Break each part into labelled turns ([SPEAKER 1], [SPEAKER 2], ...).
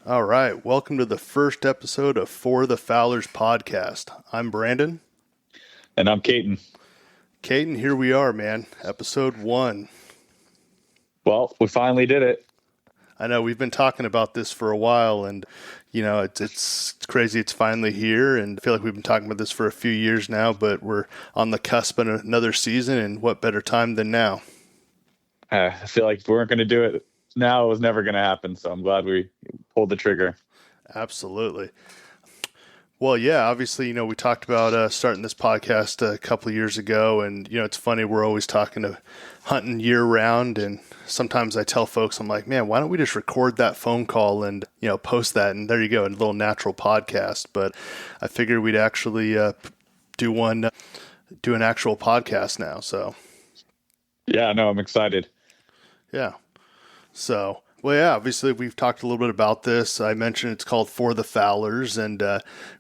[SPEAKER 1] All right, welcome to the first episode of For the Fowlers podcast. I'm Brandon.
[SPEAKER 2] And I'm Caton.
[SPEAKER 1] Caton, here we are, man. Episode 1.
[SPEAKER 2] Well, we finally did it.
[SPEAKER 1] I know we've been talking about this for a while, and it's crazy it's finally here, and I feel like we've been talking about this for a few years now, but we're on the cusp of another season, and what better time than now?
[SPEAKER 2] I feel like if we weren't going to do it now, it was never going to happen, so I'm glad we pulled the trigger.
[SPEAKER 1] Absolutely. Well, yeah, obviously, we talked about starting this podcast a couple of years ago, and, it's funny, we're always talking to hunting year round, and sometimes I tell folks, I'm like, man, why don't we just record that phone call and, post that, and there you go, a little natural podcast. But I figured we'd actually do an actual podcast now, so.
[SPEAKER 2] Yeah, no, I'm excited.
[SPEAKER 1] Yeah. So, well, yeah, obviously we've talked a little bit about this. I mentioned it's called For the Fowlers, and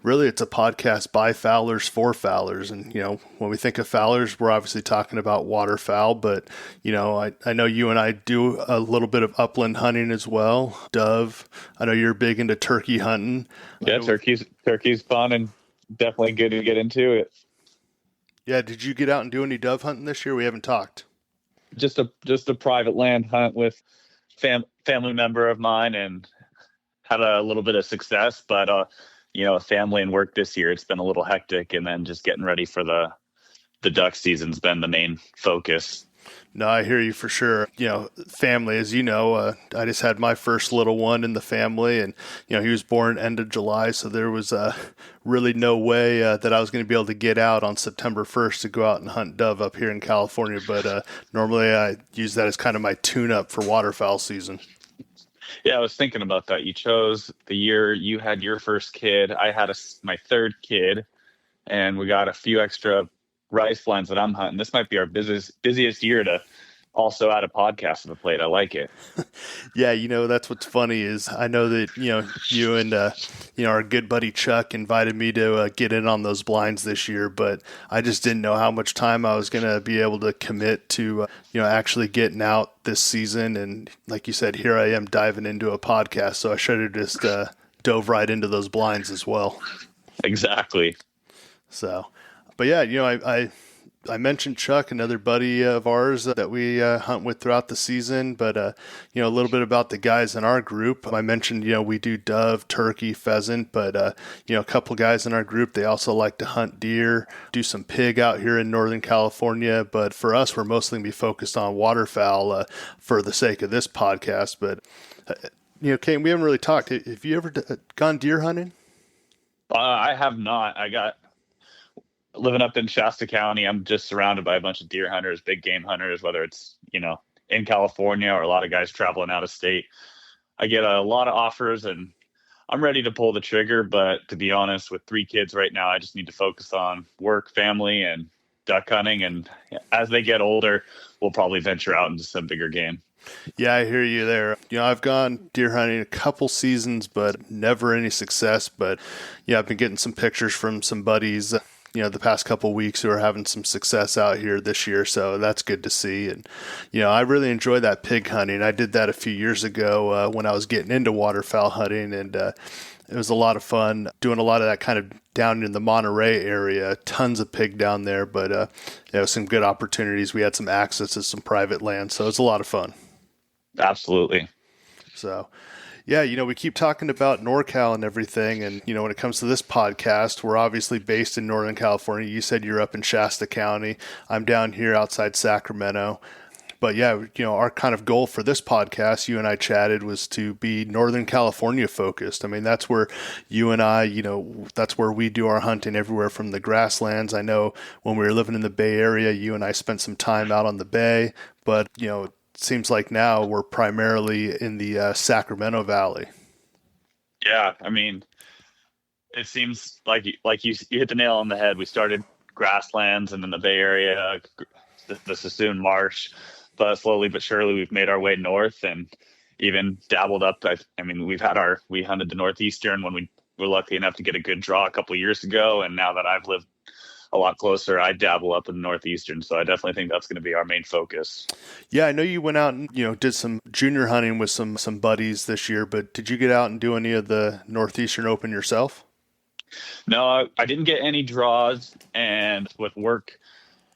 [SPEAKER 1] really it's a podcast by Fowlers for Fowlers. And, when we think of Fowlers, we're obviously talking about waterfowl, but, I know you and I do a little bit of upland hunting as well. Dove, I know you're big into turkey hunting.
[SPEAKER 2] Yeah, turkey's fun and definitely good to get into it.
[SPEAKER 1] Yeah, did you get out and do any dove hunting this year? We haven't talked.
[SPEAKER 2] Just a private land hunt with family member of mine, and had a little bit of success, but family and work this year, it's been a little hectic, and then just getting ready for the duck season's been the main focus.
[SPEAKER 1] No, I hear you for sure. Family, as you know, I just had my first little one in the family, and, he was born end of July, so there was really no way that I was going to be able to get out on September 1st to go out and hunt dove up here in California, but normally I use that as kind of my tune-up for waterfowl season.
[SPEAKER 2] Yeah, I was thinking about that. You chose the year you had your first kid. I had my third kid, and we got a few extra rice lines that I'm hunting. This might be our busiest year to also add a podcast to the plate. I like it.
[SPEAKER 1] Yeah, that's what's funny is I know that, you and, our good buddy Chuck invited me to get in on those blinds this year, but I just didn't know how much time I was going to be able to commit to, actually getting out this season. And like you said, here I am diving into a podcast. So I should have just dove right into those blinds as well.
[SPEAKER 2] Exactly.
[SPEAKER 1] So, but yeah, I mentioned Chuck, another buddy of ours that we hunt with throughout the season, but, a little bit about the guys in our group. I mentioned, we do dove, turkey, pheasant, but, a couple guys in our group, they also like to hunt deer, do some pig out here in Northern California. But for us, we're mostly going to be focused on waterfowl for the sake of this podcast. But, Kane, we haven't really talked. Have you ever gone deer hunting?
[SPEAKER 2] I have not. Living up in Shasta County, I'm just surrounded by a bunch of deer hunters, big game hunters, whether it's, in California or a lot of guys traveling out of state. I get a lot of offers and I'm ready to pull the trigger. But to be honest, with 3 kids right now, I just need to focus on work, family, and duck hunting. And as they get older, we'll probably venture out into some bigger game.
[SPEAKER 1] Yeah, I hear you there. I've gone deer hunting a couple seasons, but never any success. But yeah, I've been getting some pictures from some buddies the past couple of weeks who are having some success out here this year. So that's good to see. And, I really enjoy that pig hunting. I did that a few years ago when I was getting into waterfowl hunting, and it was a lot of fun doing a lot of that kind of down in the Monterey area, tons of pig down there, but some good opportunities. We had some access to some private land. So it was a lot of fun.
[SPEAKER 2] Absolutely.
[SPEAKER 1] So, yeah, we keep talking about NorCal and everything. And, when it comes to this podcast, we're obviously based in Northern California. You said you're up in Shasta County. I'm down here outside Sacramento. But yeah, our kind of goal for this podcast, you and I chatted, was to be Northern California focused. I mean, that's where you and I, that's where we do our hunting, everywhere from the Grasslands. I know when we were living in the Bay Area, you and I spent some time out on the Bay, but, seems like now we're primarily in the Sacramento Valley.
[SPEAKER 2] Yeah, I mean, it seems like you hit the nail on the head. We started Grasslands and then the Bay Area, the Suisun marsh, but slowly but surely we've made our way north and even dabbled up. I mean, we hunted the Northeastern when we were lucky enough to get a good draw a couple of years ago, and now that I've lived a lot closer. I dabble up in the Northeastern, so I definitely think that's going to be our main focus.
[SPEAKER 1] Yeah, I know you went out and, did some junior hunting with some buddies this year, but did you get out and do any of the Northeastern Open yourself?
[SPEAKER 2] No, I didn't get any draws, and with work,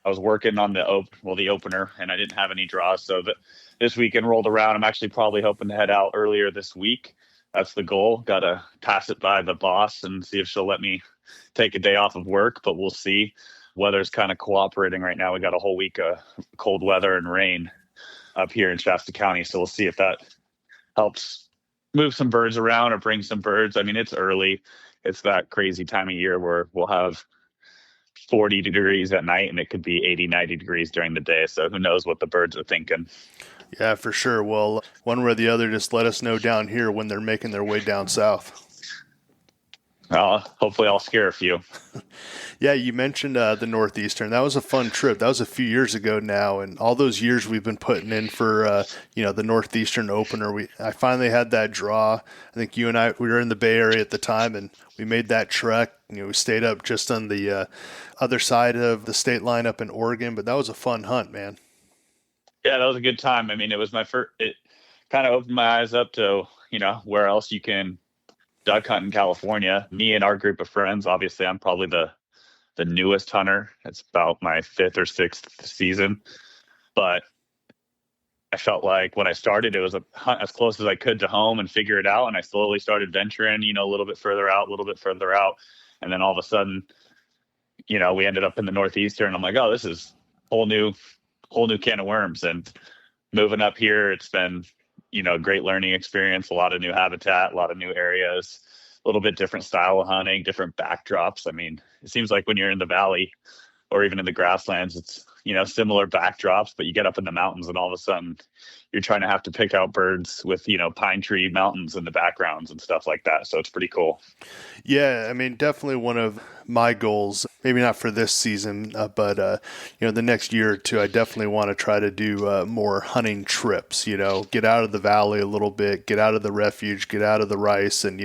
[SPEAKER 2] I was working on the opener, and I didn't have any draws. So this weekend rolled around. I'm actually probably hoping to head out earlier this week. That's the goal. Got to pass it by the boss and see if she'll let me take a day off of work, but we'll see. Weather's kind of cooperating right now. We got a whole week of cold weather and rain up here in Shasta County, so we'll see if that helps move some birds around or bring some birds. I mean, it's early. It's that crazy time of year where we'll have 40 degrees at night and it could be 80, 90 degrees during the day. So who knows what the birds are thinking.
[SPEAKER 1] Yeah, for sure. Well, one way or the other, just let us know down here when they're making their way down south.
[SPEAKER 2] Hopefully I'll scare a few.
[SPEAKER 1] Yeah, you mentioned the Northeastern. That was a fun trip. That was a few years ago now, and all those years we've been putting in for the Northeastern opener. I finally had that draw. I think you and I, we were in the Bay Area at the time, and we made that trek. We stayed up just on the other side of the state line up in Oregon, but that was a fun hunt, man.
[SPEAKER 2] Yeah, that was a good time. I mean, it was my first. It kind of opened my eyes up to where else you can duck hunt in California. Me and our group of friends. Obviously, I'm probably the newest hunter. It's about my 5th or 6th season, but I felt like when I started, it was a hunt as close as I could to home and figure it out. And I slowly started venturing, a little bit further out, and then all of a sudden, we ended up in the Northeastern. I'm like, oh, this is whole new can of worms. And moving up here, it's been a great learning experience. A lot of new habitat, a lot of new areas. A little bit different style of hunting, different backdrops. I mean, it seems like when you're in the valley or even in the grasslands, it's, similar backdrops, but you get up in the mountains and all of a sudden you're trying to have to pick out birds with, pine tree mountains in the backgrounds and stuff like that. So it's pretty cool.
[SPEAKER 1] Yeah, I mean, definitely one of my goals, maybe not for this season, but, the next year or two, I definitely want to try to do more hunting trips, get out of the valley a little bit, get out of the refuge, get out of the rice. And,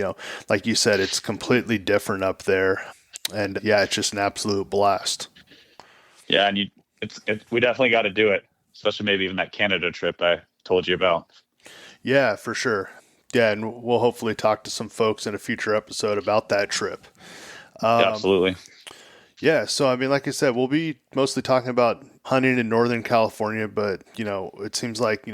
[SPEAKER 1] like you said, it's completely different up there. And yeah, it's just an absolute blast.
[SPEAKER 2] Yeah. And we definitely got to do it, especially maybe even that Canada trip I told you about.
[SPEAKER 1] Yeah, for sure. Yeah, and we'll hopefully talk to some folks in a future episode about that trip.
[SPEAKER 2] Yeah, absolutely.
[SPEAKER 1] Yeah, so I mean, like I said, we'll be mostly talking about hunting in Northern California, but it seems like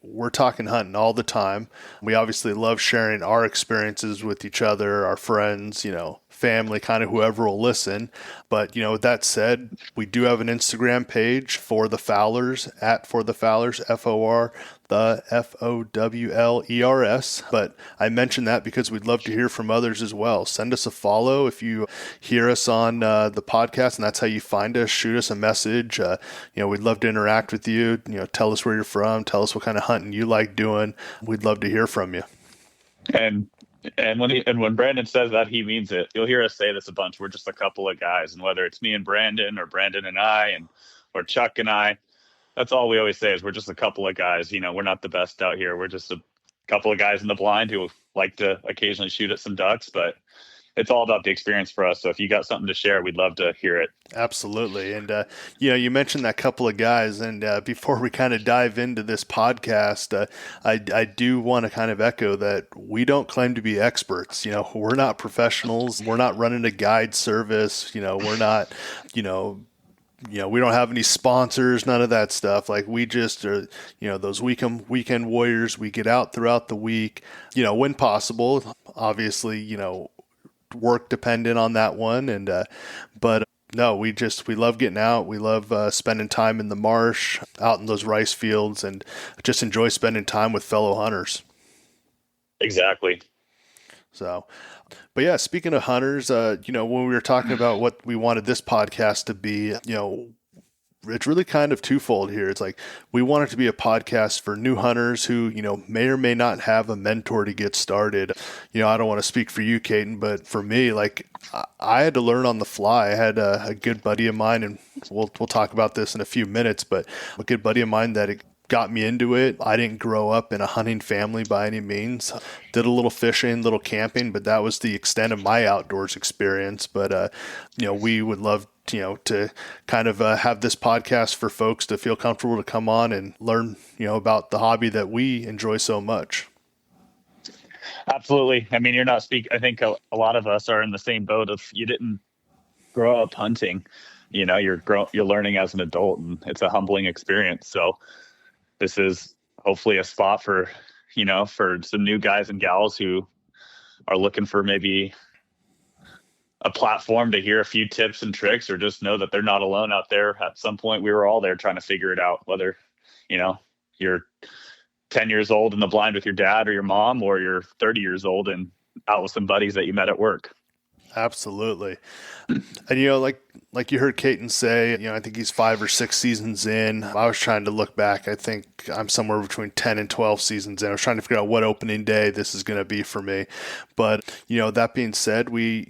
[SPEAKER 1] we're talking hunting all the time. We obviously love sharing our experiences with each other, our friends, family, kind of whoever will listen. But, with that said, we do have an Instagram page for the Fowlers, @for the Fowlers, FOR, the FOWLERS. But I mentioned that because we'd love to hear from others as well. Send us a follow if you hear us on the podcast, and that's how you find us. Shoot us a message. We'd love to interact with you. Tell us where you're from. Tell us what kind of hunting you like doing. We'd love to hear from you.
[SPEAKER 2] And when Brandon says that, he means it. You'll hear us say this a bunch. We're just a couple of guys, and whether it's me and Brandon or Brandon and I or Chuck and I, that's all we always say is we're just a couple of guys. We're not the best out here. We're just a couple of guys in the blind who like to occasionally shoot at some ducks, but it's all about the experience for us. So if you got something to share, we'd love to hear it.
[SPEAKER 1] Absolutely. And, you mentioned that couple of guys. And before we kind of dive into this podcast, I do want to kind of echo that we don't claim to be experts. We're not professionals. We're not running a guide service. We're not, we don't have any sponsors, none of that stuff. Like we just are, those weekend warriors. We get out throughout the week, when possible, obviously, work dependent on that one. And, but no, we love getting out. We love spending time in the marsh, out in those rice fields, and just enjoy spending time with fellow hunters.
[SPEAKER 2] Exactly.
[SPEAKER 1] So, but yeah, speaking of hunters, when we were talking about what we wanted this podcast to be, it's really kind of twofold here. It's like we want it to be a podcast for new hunters who, may or may not have a mentor to get started. I don't want to speak for you, Caden, but for me, like I had to learn on the fly. I had a good buddy of mine, and we'll talk about this in a few minutes, but a good buddy of mine that it got me into it. I didn't grow up in a hunting family by any means. Did a little fishing, little camping, but that was the extent of my outdoors experience. But, we would love to kind of have this podcast for folks to feel comfortable to come on and learn, about the hobby that we enjoy so much.
[SPEAKER 2] Absolutely. I mean, you're not speak. I think a lot of us are in the same boat of you didn't grow up hunting. You're learning as an adult, and it's a humbling experience. So this is hopefully a spot for some new guys and gals who are looking for maybe a platform to hear a few tips and tricks, or just know that they're not alone out there. At some point, we were all there trying to figure it out, whether, you're 10 years old in the blind with your dad or your mom, or you're 30 years old and out with some buddies that you met at work.
[SPEAKER 1] Absolutely. And, like you heard Caton say, I think he's 5 or 6 seasons in. I was trying to look back. I think I'm somewhere between 10 and 12 seasons in. I was trying to figure out what opening day this is going to be for me. But, that being said, we,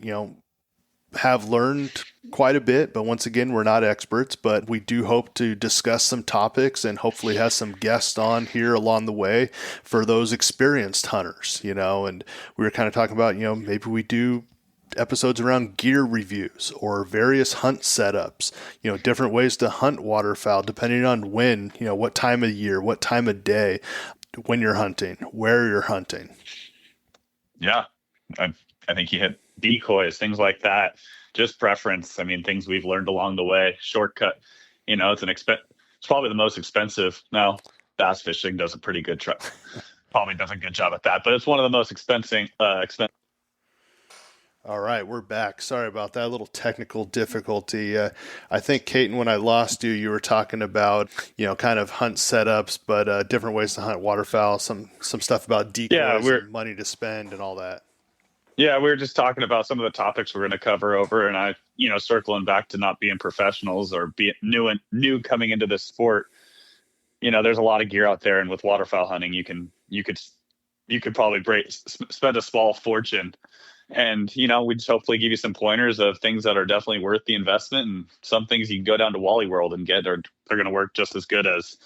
[SPEAKER 1] have learned quite a bit, but once again, we're not experts, but we do hope to discuss some topics and hopefully have some guests on here along the way for those experienced hunters, and we were kind of talking about, maybe we do episodes around gear reviews or various hunt setups, different ways to hunt waterfowl, depending on when, what time of year, what time of day, when you're hunting, where you're hunting.
[SPEAKER 2] Yeah. I think you hit decoys, things like that. Just preference. I mean, things we've learned along the way. Shortcut. It's probably the most expensive. Now, bass fishing does a pretty good probably does a good job at that, but it's one of the most expensive.
[SPEAKER 1] All right, we're back. Sorry about that little technical difficulty. I think, Caton, when I lost you, you were talking about, kind of hunt setups, but different ways to hunt waterfowl, some stuff about decoys and money to spend and all that.
[SPEAKER 2] Yeah, we were just talking about some of the topics we're going to cover over, and I, circling back to not being professionals or being new coming into this sport. There's a lot of gear out there, and with waterfowl hunting, you could probably spend a small fortune. And, we just hopefully give you some pointers of things that are definitely worth the investment, and some things you can go down to Wally World and get, or they're going to work just as good as,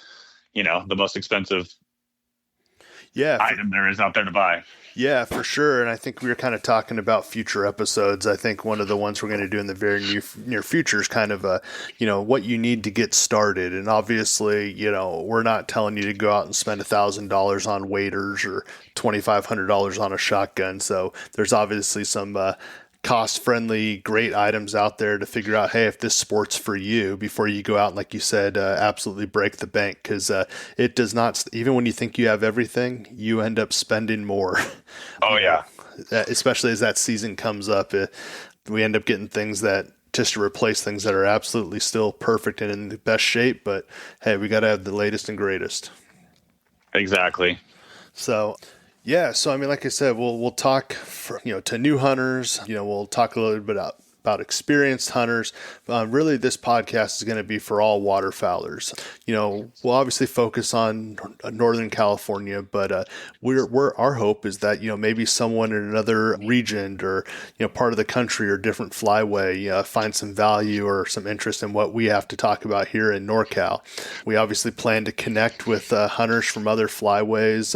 [SPEAKER 2] the most expensive item there is out there to buy.
[SPEAKER 1] Yeah, for sure. And I think we were kind of talking about future episodes. I think one of the ones we're going to do in the very near future is kind of what you need to get started. And obviously, we're not telling you to go out and spend $1,000 on waders or $2,500 on a shotgun. So there's obviously some cost-friendly, great items out there to figure out, hey, if this sport's for you before you go out and, like you said, absolutely break the bank, because it does not, even when you think you have everything, you end up spending more.
[SPEAKER 2] Oh, yeah.
[SPEAKER 1] Especially as that season comes up, we end up getting things that just to replace things that are absolutely still perfect and in the best shape, but hey, we got to have the latest and greatest.
[SPEAKER 2] Exactly.
[SPEAKER 1] So, yeah, so I mean, like I said, we'll talk to new hunters. We'll talk a little bit about experienced hunters. Really, this podcast is going to be for all waterfowlers. We'll obviously focus on Northern California, but our hope is that maybe someone in another region or part of the country or different flyway find some value or some interest in what we have to talk about here in NorCal. We obviously plan to connect with hunters from other flyways.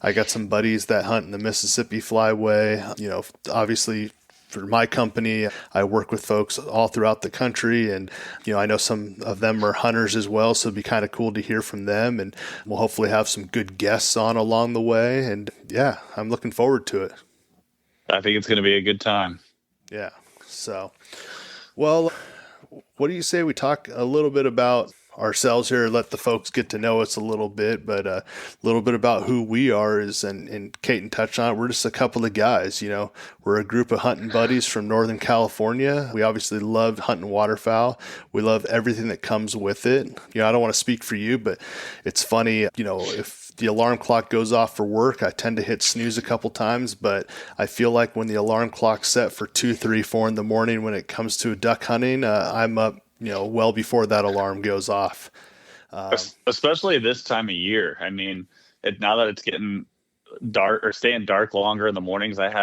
[SPEAKER 1] I got some buddies that hunt in the Mississippi flyway. Obviously, for my company, I work with folks all throughout the country, and I know some of them are hunters as well, so it'd be kind of cool to hear from them, and we'll hopefully have some good guests on along the way, and yeah, I'm looking forward to it.
[SPEAKER 2] I think it's going to be a good time.
[SPEAKER 1] Yeah, so, well, what do you say we talk a little bit about ourselves here, let the folks get to know us a little bit, but a little bit about who we are is, and Caton touched on it, we're just a couple of guys, we're a group of hunting buddies from Northern California. We obviously love hunting waterfowl. We love everything that comes with it. I don't want to speak for you, but it's funny, if the alarm clock goes off for work, I tend to hit snooze a couple times, but I feel like when the alarm clock's set for 2, 3, 4 in the morning, when it comes to duck hunting, I'm up well before that alarm goes off.
[SPEAKER 2] Especially this time of year. I mean, now that it's getting dark or staying dark longer in the mornings, I've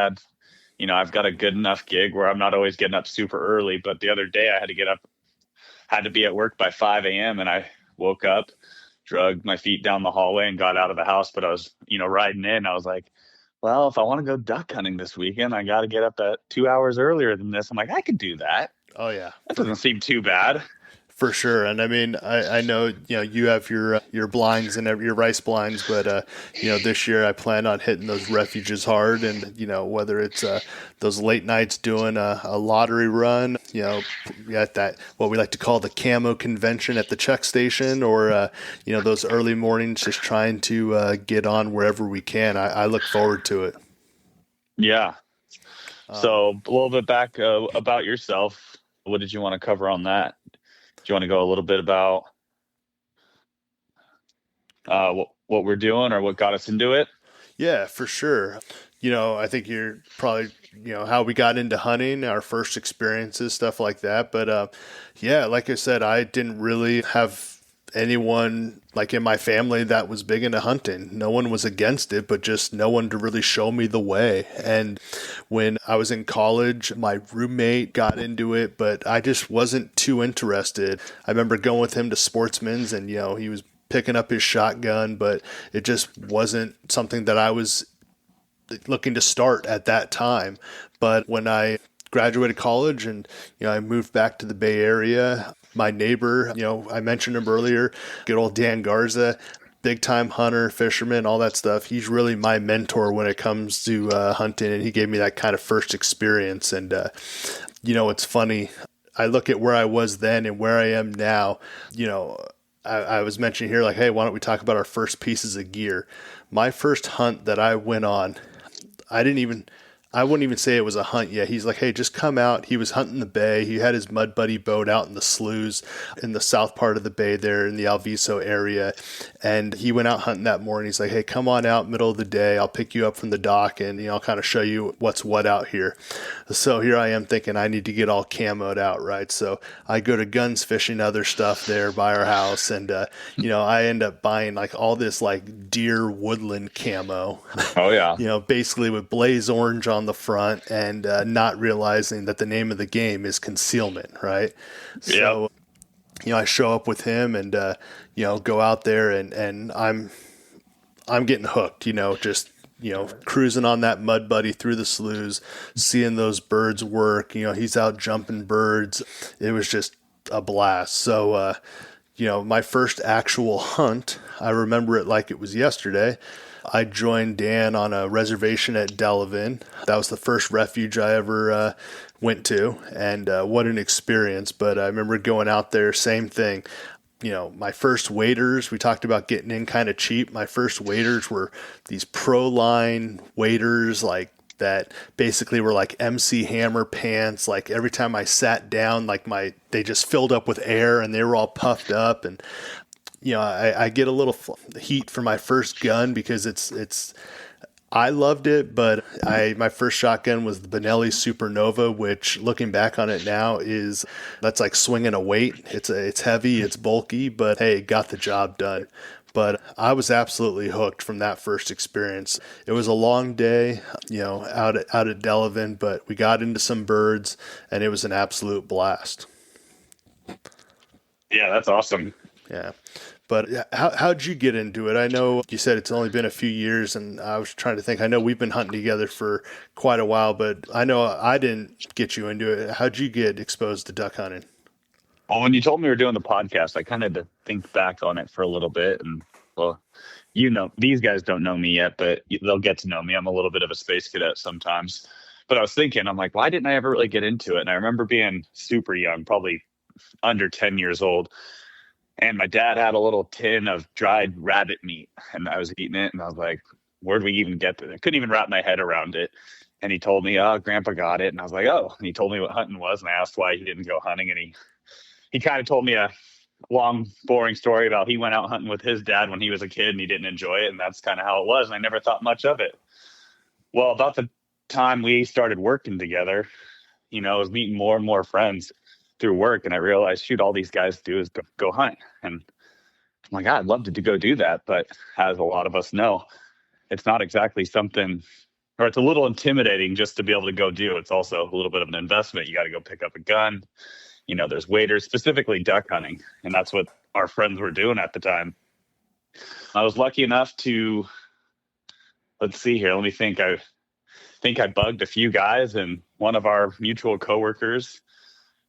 [SPEAKER 2] got a good enough gig where I'm not always getting up super early, but the other day I had to be at work by 5 a.m. and I woke up, dragged my feet down the hallway and got out of the house. But I was, riding in, I was like, well, if I want to go duck hunting this weekend, I got to get up at 2 hours earlier than this. I'm like, I could do that.
[SPEAKER 1] Oh yeah,
[SPEAKER 2] That doesn't seem too bad.
[SPEAKER 1] for sure. And I mean, I know, you have your blinds and your rice blinds, but, this year I plan on hitting those refuges hard. And, whether it's those late nights doing a lottery run, at that, what we like to call the camo convention at the check station, or, those early mornings just trying to get on wherever we can. I look forward to it.
[SPEAKER 2] Yeah.
[SPEAKER 1] Um,
[SPEAKER 2] So a little bit back about yourself. What did you want to cover on that? Do you want to go a little bit about what we're doing or what got us into it?
[SPEAKER 1] Yeah, for sure. I think you're probably, how we got into hunting, our first experiences, stuff like that. But yeah, like I said, I didn't really have anyone like in my family that was big into hunting. No one was against it, but just no one to really show me the way. And when I was in college, my roommate got into it, but I just wasn't too interested. I remember going with him to Sportsman's, and he was picking up his shotgun, but it just wasn't something that I was looking to start at that time. But when I graduated college and I moved back to the Bay Area, my neighbor, I mentioned him earlier, good old Dan Garza, big time hunter, fisherman, all that stuff. He's really my mentor when it comes to hunting, and he gave me that kind of first experience. And it's funny. I look at where I was then and where I am now. I was mentioning here, like, hey, why don't we talk about our first pieces of gear? My first hunt that I went on, I wouldn't even say it was a hunt yet. He's like, hey, just come out. He was hunting the bay. He had his Mud Buddy boat out in the sloughs in the south part of the bay there in the Alviso area. And he went out hunting that morning. He's like, hey, come on out middle of the day. I'll pick you up from the dock and, I'll kind of show you what's what out here. So here I am thinking I need to get all camoed out, right? So I go to guns fishing, other stuff there by our house. And, I end up buying like all this like deer woodland camo.
[SPEAKER 2] Oh yeah.
[SPEAKER 1] Basically with blaze orange on the front, and not realizing that the name of the game is concealment, right? So, I show up with him and, go out there and I'm getting hooked, just, cruising on that Mud Buddy through the sloughs, seeing those birds work, he's out jumping birds. It was just a blast. So, my first actual hunt, I remember it like it was yesterday. I joined Dan on a reservation at Delavan. That was the first refuge I ever went to, and what an experience. But I remember going out there, same thing. My first waders, we talked about getting in kind of cheap. My first waders were these Pro-Line waders, like that basically were like MC Hammer pants. Like every time I sat down, like they just filled up with air and they were all puffed up. And I get a little heat for my first gun because I loved it, but my first shotgun was the Benelli Supernova, which looking back on it now that's like swinging a weight. It's heavy, it's bulky, but hey, it got the job done. But I was absolutely hooked from that first experience. It was a long day, out at Delavan, but we got into some birds and it was an absolute blast.
[SPEAKER 2] Yeah, that's awesome.
[SPEAKER 1] Yeah. But how'd you get into it? I know you said it's only been a few years, and I was trying to think. I know we've been hunting together for quite a while, but I know I didn't get you into it. How'd you get exposed to duck hunting?
[SPEAKER 2] Well, when you told me we were doing the podcast, I kind of had to think back on it for a little bit. And, well, these guys don't know me yet, but they'll get to know me. I'm a little bit of a space cadet sometimes. But I was thinking, I'm like, why didn't I ever really get into it? And I remember being super young, probably under 10 years old. And my dad had a little tin of dried rabbit meat, and I was eating it, and I was like, where do we even get this? I couldn't even wrap my head around it. And he told me, oh, Grandpa got it. And I was like, oh. And he told me what hunting was, and I asked why he didn't go hunting. And he kind of told me a long, boring story about he went out hunting with his dad when he was a kid, and he didn't enjoy it, and that's kind of how it was. And I never thought much of it. Well, about the time we started working together, I was meeting more and more friends through work, and I realized, shoot, all these guys do is go hunt. And I'm like, I'd love to go do that, but as a lot of us know, it's not exactly something, or it's a little intimidating just to be able to go do. It's also a little bit of an investment. You got to go pick up a gun. There's waders, specifically duck hunting, and that's what our friends were doing at the time. I was lucky enough to, let's see here, let me think. I think I bugged a few guys, and one of our mutual coworkers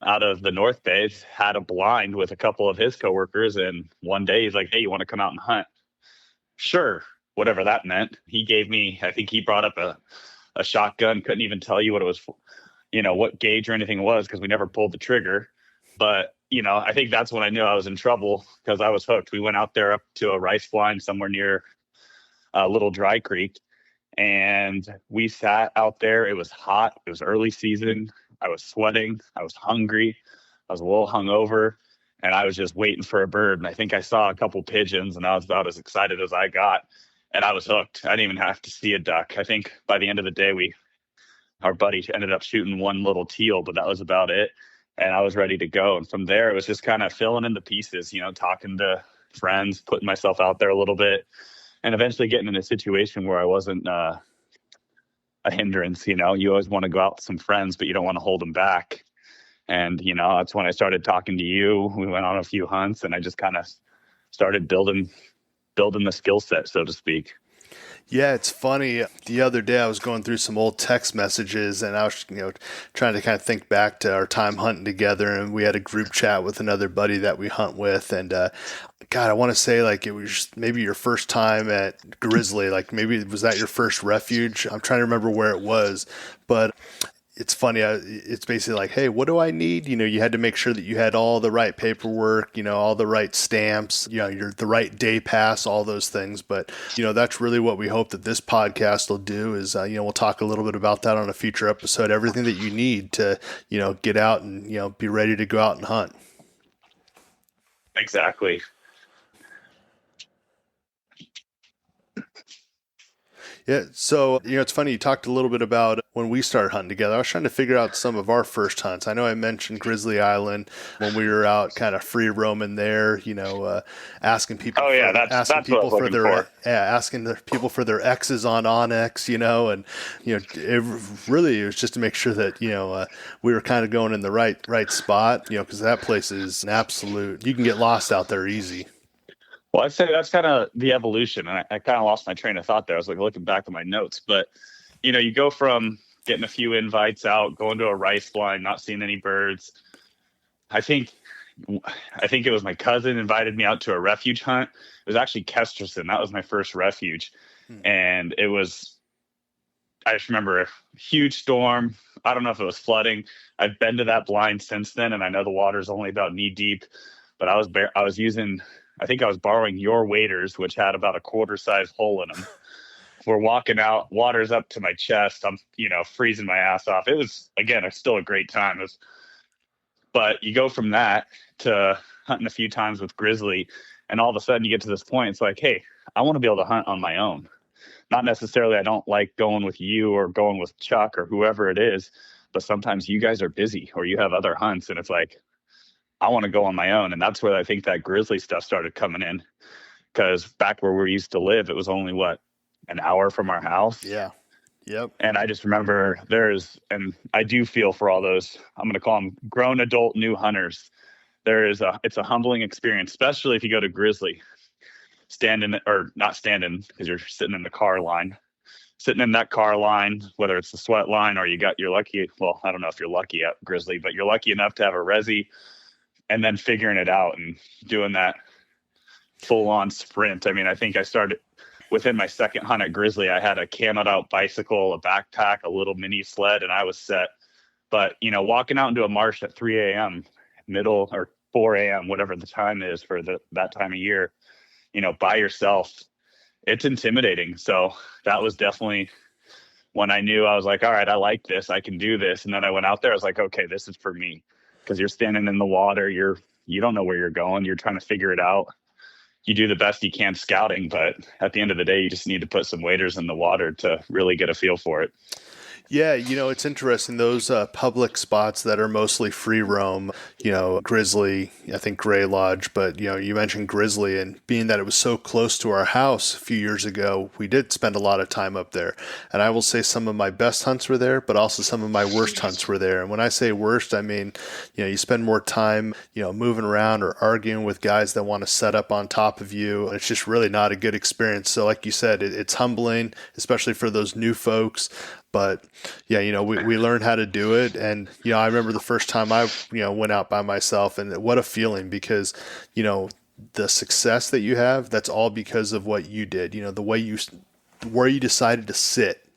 [SPEAKER 2] out of the North Bay had a blind with a couple of his coworkers. And one day he's like, "Hey, you want to come out and hunt?" Sure, whatever that meant. He gave me, I think he brought up a shotgun. Couldn't even tell you what it was, what gauge or anything it was, because we never pulled the trigger. But, I think that's when I knew I was in trouble, because I was hooked. We went out there up to a rice blind somewhere near a little dry creek, and we sat out there. It was hot. It was early season. I was sweating. I was hungry. I was a little hungover, and I was just waiting for a bird. And I think I saw a couple pigeons, and I was about as excited as I got, and I was hooked. I didn't even have to see a duck. I think by the end of the day, our buddy ended up shooting one little teal, but that was about it. And I was ready to go. And from there, it was just kind of filling in the pieces, talking to friends, putting myself out there a little bit, and eventually getting in a situation where I wasn't a hindrance. You always want to go out with some friends, but you don't want to hold them back. And, that's when I started talking to you. We went on a few hunts, and I just kind of started building the skill set, so to speak.
[SPEAKER 1] Yeah, it's funny. The other day I was going through some old text messages, and I was, trying to kind of think back to our time hunting together, and we had a group chat with another buddy that we hunt with, and God, I want to say like it was maybe your first time at Grizzly, like maybe was that your first refuge? I'm trying to remember where it was, but it's funny. It's basically like, hey, what do I need? You had to make sure that you had all the right paperwork, all the right stamps, the right day pass, all those things. But, that's really what we hope that this podcast will do is, we'll talk a little bit about that on a future episode, everything that you need to, get out and, be ready to go out and hunt.
[SPEAKER 2] Exactly.
[SPEAKER 1] Yeah. So, it's funny. You talked a little bit about when we started hunting together. I was trying to figure out some of our first hunts. I know I mentioned Grizzly Island when we were out kind of free roaming there, asking people, asking people for their X's on Onyx, and, it was just to make sure that, we were kind of going in the right spot, because that place is an absolute, you can get lost out there easy.
[SPEAKER 2] Well, I'd say that's kind of the evolution. And I kind of lost my train of thought there. I was like looking back at my notes, but you go from getting a few invites out, going to a rice blind, not seeing any birds. I think it was my cousin invited me out to a refuge hunt. It was actually Kesterson. That was my first refuge. And it was, I just remember a huge storm. I don't know if it was flooding. I've been to that blind since then, and I know the water's only about knee deep, but I was borrowing your waders, which had about a quarter size hole in them. We're walking out, water's up to my chest. I'm, freezing my ass off. It was, again, still a great time. But you go from that to hunting a few times with Grizzly, and all of a sudden you get to this point. It's like, hey, I want to be able to hunt on my own. Not necessarily I don't like going with you or going with Chuck or whoever it is, but sometimes you guys are busy or you have other hunts, and it's like, I want to go on my own. And that's where I think that Grizzly stuff started coming in, because back where we used to live, it was only an hour from our house.
[SPEAKER 1] Yeah. Yep.
[SPEAKER 2] And I just remember and I do feel for all those, I'm going to call them grown adult new hunters. It's a humbling experience, especially if you go to Grizzly, not standing because you're sitting in the car line, sitting in that car line, whether it's the sweat line or you're lucky. Well, I don't know if you're lucky at Grizzly, but you're lucky enough to have a resi, and then figuring it out and doing that full on sprint. I mean, I think I started within my second hunt at Grizzly. I had a camoed out bicycle, a backpack, a little mini sled, and I was set. But, walking out into a marsh at 3 a.m., middle or 4 a.m., whatever the time is for that time of year, by yourself, it's intimidating. So that was definitely when I knew. I was like, all right, I like this. I can do this. And then I went out there. I was like, okay, this is for me. Because you're standing in the water, you don't know where you're going. You're trying to figure it out. You do the best you can scouting, but at the end of the day, you just need to put some waders in the water to really get a feel for it.
[SPEAKER 1] Yeah, it's interesting, those public spots that are mostly free roam, Grizzly, I think Gray Lodge, but, you mentioned Grizzly, and being that it was so close to our house a few years ago, we did spend a lot of time up there. And I will say some of my best hunts were there, but also some of my worst hunts were there. And when I say worst, I mean, you spend more time, moving around or arguing with guys that want to set up on top of you. It's just really not a good experience. So like you said, it's humbling, especially for those new folks. But yeah, we learned how to do it. And, I remember the first time I, went out by myself, and what a feeling, because, the success that you have, that's all because of what you did, the way where you decided to sit,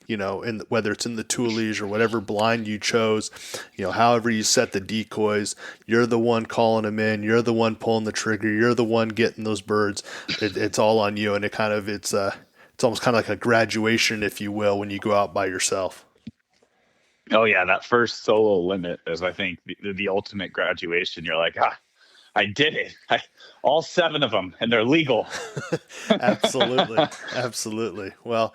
[SPEAKER 1] whether it's in the tuiles or whatever blind you chose, however you set the decoys, you're the one calling them in, you're the one pulling the trigger, you're the one getting those birds. It's all on you. And it's almost kind of like a graduation, if you will, when you go out by yourself.
[SPEAKER 2] Oh yeah, that first solo limit is, I think, the ultimate graduation. You're like, I did it. All 7 of them, and they're legal.
[SPEAKER 1] Absolutely. Absolutely. Well,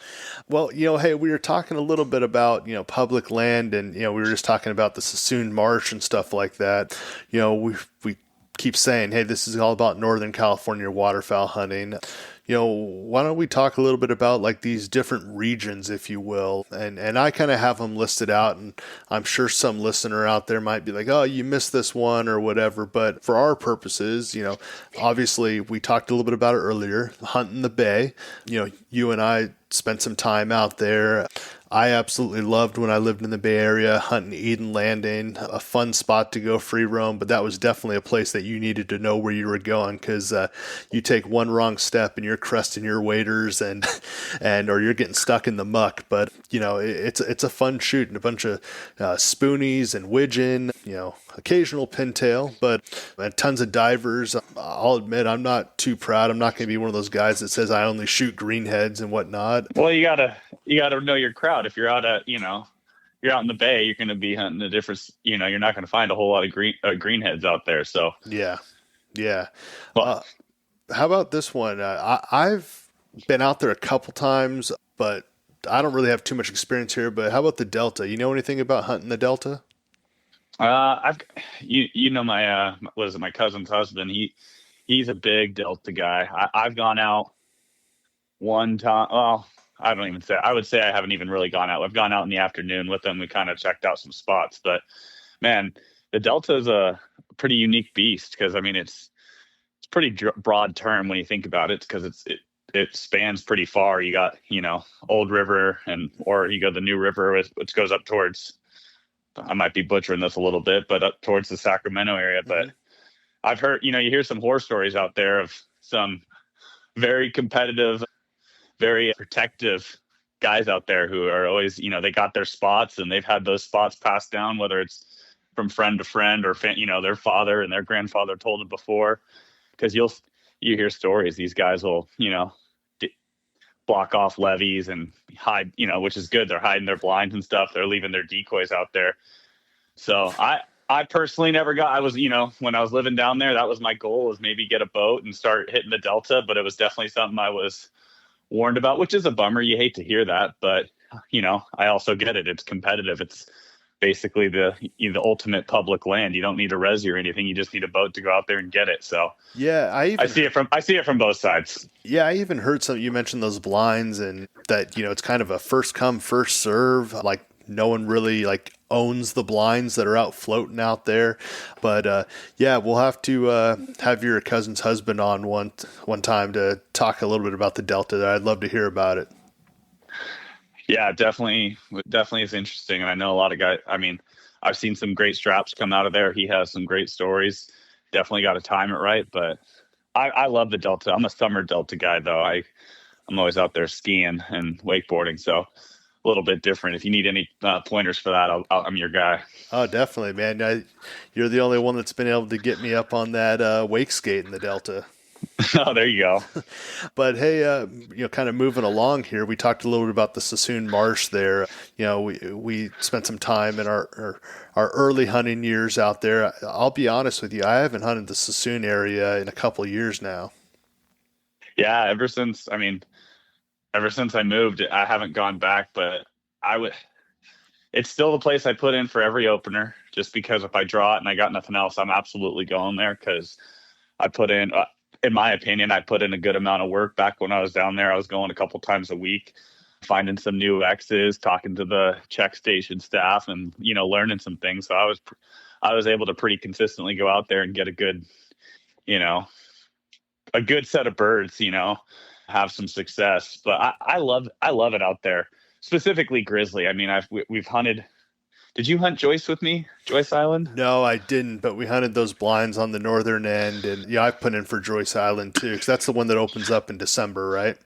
[SPEAKER 1] hey, we were talking a little bit about, public land, and, we were just talking about the Suisun marsh and stuff like that. We keep saying, hey, this is all about Northern California waterfowl hunting. Why don't we talk a little bit about like these different regions, if you will, and I kind of have them listed out, and I'm sure some listener out there might be like, oh, you missed this one or whatever. But for our purposes, obviously we talked a little bit about it earlier, hunting the bay. You and I spent some time out there. I absolutely loved when I lived in the Bay Area, hunting Eden Landing, a fun spot to go free roam, but that was definitely a place that you needed to know where you were going, because you take one wrong step and you're cresting your waders or you're getting stuck in the muck. But, it's a fun shoot, and a bunch of spoonies and widgeon, occasional pintail, but tons of divers. I'll admit, I'm not too proud. I'm not going to be one of those guys that says I only shoot greenheads and whatnot.
[SPEAKER 2] Well, you gotta know your crowd. If you're out you're out in the bay, you're going to be hunting a different. You're not going to find a whole lot of greenheads out there. So
[SPEAKER 1] yeah.
[SPEAKER 2] Well,
[SPEAKER 1] How about this one? I've been out there a couple times, but I don't really have too much experience here. But how about the Delta? You know anything about hunting the Delta?
[SPEAKER 2] I've my what is it? My cousin's husband. He's a big Delta guy. I've gone out one time. Well, I don't even say. I would say I haven't even really gone out. I've gone out in the afternoon with them. We kind of checked out some spots, but man, the Delta is a pretty unique beast, because I mean it's pretty broad term when you think about it, because it spans pretty far. You got Old River, or you go the New River, which goes up towards. I might be butchering this a little bit, but up towards the Sacramento area. But I've heard, you hear some horror stories out there of some very competitive, very protective guys out there who are always, they got their spots, and they've had those spots passed down, whether it's from friend to friend, or, their father and their grandfather told them before. Because you hear stories, these guys will, block off levees and hide, which is good. They're hiding their blinds and stuff. They're leaving their decoys out there. So I personally never I was, when I was living down there, that was my goal, was maybe get a boat and start hitting the Delta. But it was definitely something I was warned about, which is a bummer. You hate to hear that, but I also get it. It's competitive. It's basically the ultimate public land. You don't need a resi or anything. You just need a boat to go out there and get it. So
[SPEAKER 1] yeah, I see
[SPEAKER 2] it from both sides.
[SPEAKER 1] Yeah, I even heard you mentioned those blinds, and that it's kind of a first come first serve. Like no one really owns the blinds that are out floating out there. But yeah, we'll have to have your cousin's husband on one time to talk a little bit about the Delta. I'd love to hear about it.
[SPEAKER 2] Yeah, definitely is interesting. And I know a lot of guys. I mean, I've seen some great straps come out of there. He has some great stories. Definitely got to time it right. But I love the Delta. I'm a summer Delta guy, though. I'm always out there skiing and wakeboarding, so a little bit different. If you need any pointers for that, I'm your guy.
[SPEAKER 1] Oh, definitely, man. You're the only one that's been able to get me up on that wake skate in the Delta.
[SPEAKER 2] Oh, there you go.
[SPEAKER 1] But hey, kind of moving along here, we talked a little bit about the Suisun marsh there. We spent some time in our early hunting years out there. I'll be honest with you, I haven't hunted the Suisun area in a couple of years now.
[SPEAKER 2] Yeah, ever since I moved, I haven't gone back, but it's still the place I put in for every opener, just because if I draw it and I got nothing else, I'm absolutely going there, because I put in, in my opinion, I put in a good amount of work back when I was down there. I was going a couple times a week, finding some new X's, talking to the check station staff, and, learning some things. So I was able to pretty consistently go out there and get a good set of birds, have some success. But I love it out there. specifically grizzly. I mean, we've hunted. Did you hunt Joyce with me? Joyce Island?
[SPEAKER 1] No, I didn't, but we hunted those blinds on the northern end, and yeah, I put in for Joyce Island too, because that's the one that opens up in December, right?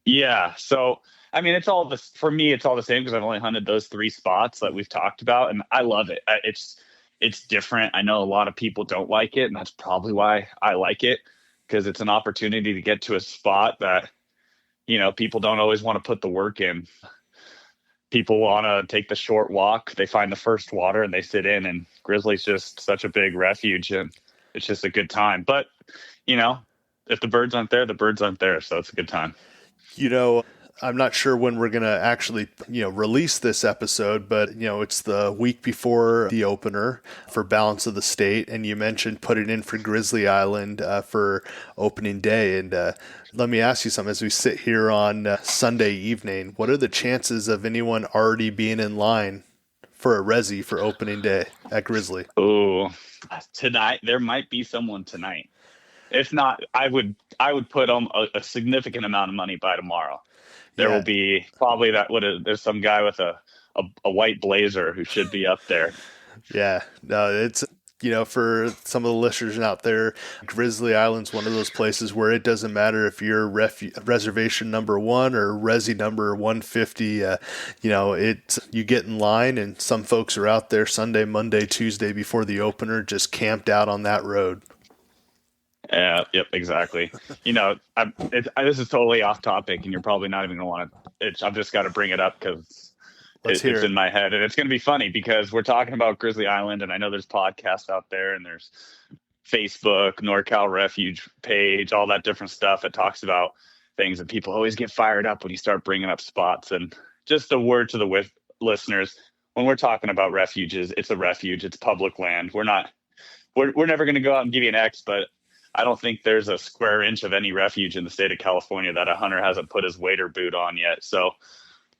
[SPEAKER 2] Yeah. So, I mean, it's all this for me. It's all the same because I've only hunted those three spots that we've talked about, and I love it. It's different. I know a lot of people don't like it, and that's probably why I like it because it's an opportunity to get to a spot that people don't always want to put the work in. People want to take the short walk. They find the first water and they sit in, and Grizzly's just such a big refuge, and it's just a good time. But, if the birds aren't there, the birds aren't there. So it's a good time.
[SPEAKER 1] I'm not sure when we're going to actually, release this episode, but, it's the week before the opener for Balance of the State. And you mentioned putting in for Grizzly Island for opening day. And let me ask you something. As we sit here on Sunday evening, what are the chances of anyone already being in line for a resi for opening day at Grizzly?
[SPEAKER 2] Oh, tonight, there might be someone tonight. If not, I would put on a significant amount of money by tomorrow. There will be probably there's some guy with a white blazer who should be up there.
[SPEAKER 1] Yeah, no, it's, for some of the listeners out there, Grizzly Island's one of those places where it doesn't matter if you're reservation number 1 or resi number 150, you get in line, and some folks are out there Sunday, Monday, Tuesday before the opener, just camped out on that road.
[SPEAKER 2] Yep, exactly. This is totally off topic, and you're probably not even going to want to. I've just got to bring it up because it's in my head, and it's going to be funny because we're talking about Grizzly Island, and I know there's podcasts out there, and there's Facebook, NorCal refuge page, all that different stuff that talks about things, and people always get fired up when you start bringing up spots. And just a word to the listeners: when we're talking about refuges, it's a refuge, it's public land. We're never going to go out and give you an X, but I don't think there's a square inch of any refuge in the state of California that a hunter hasn't put his wader boot on yet. So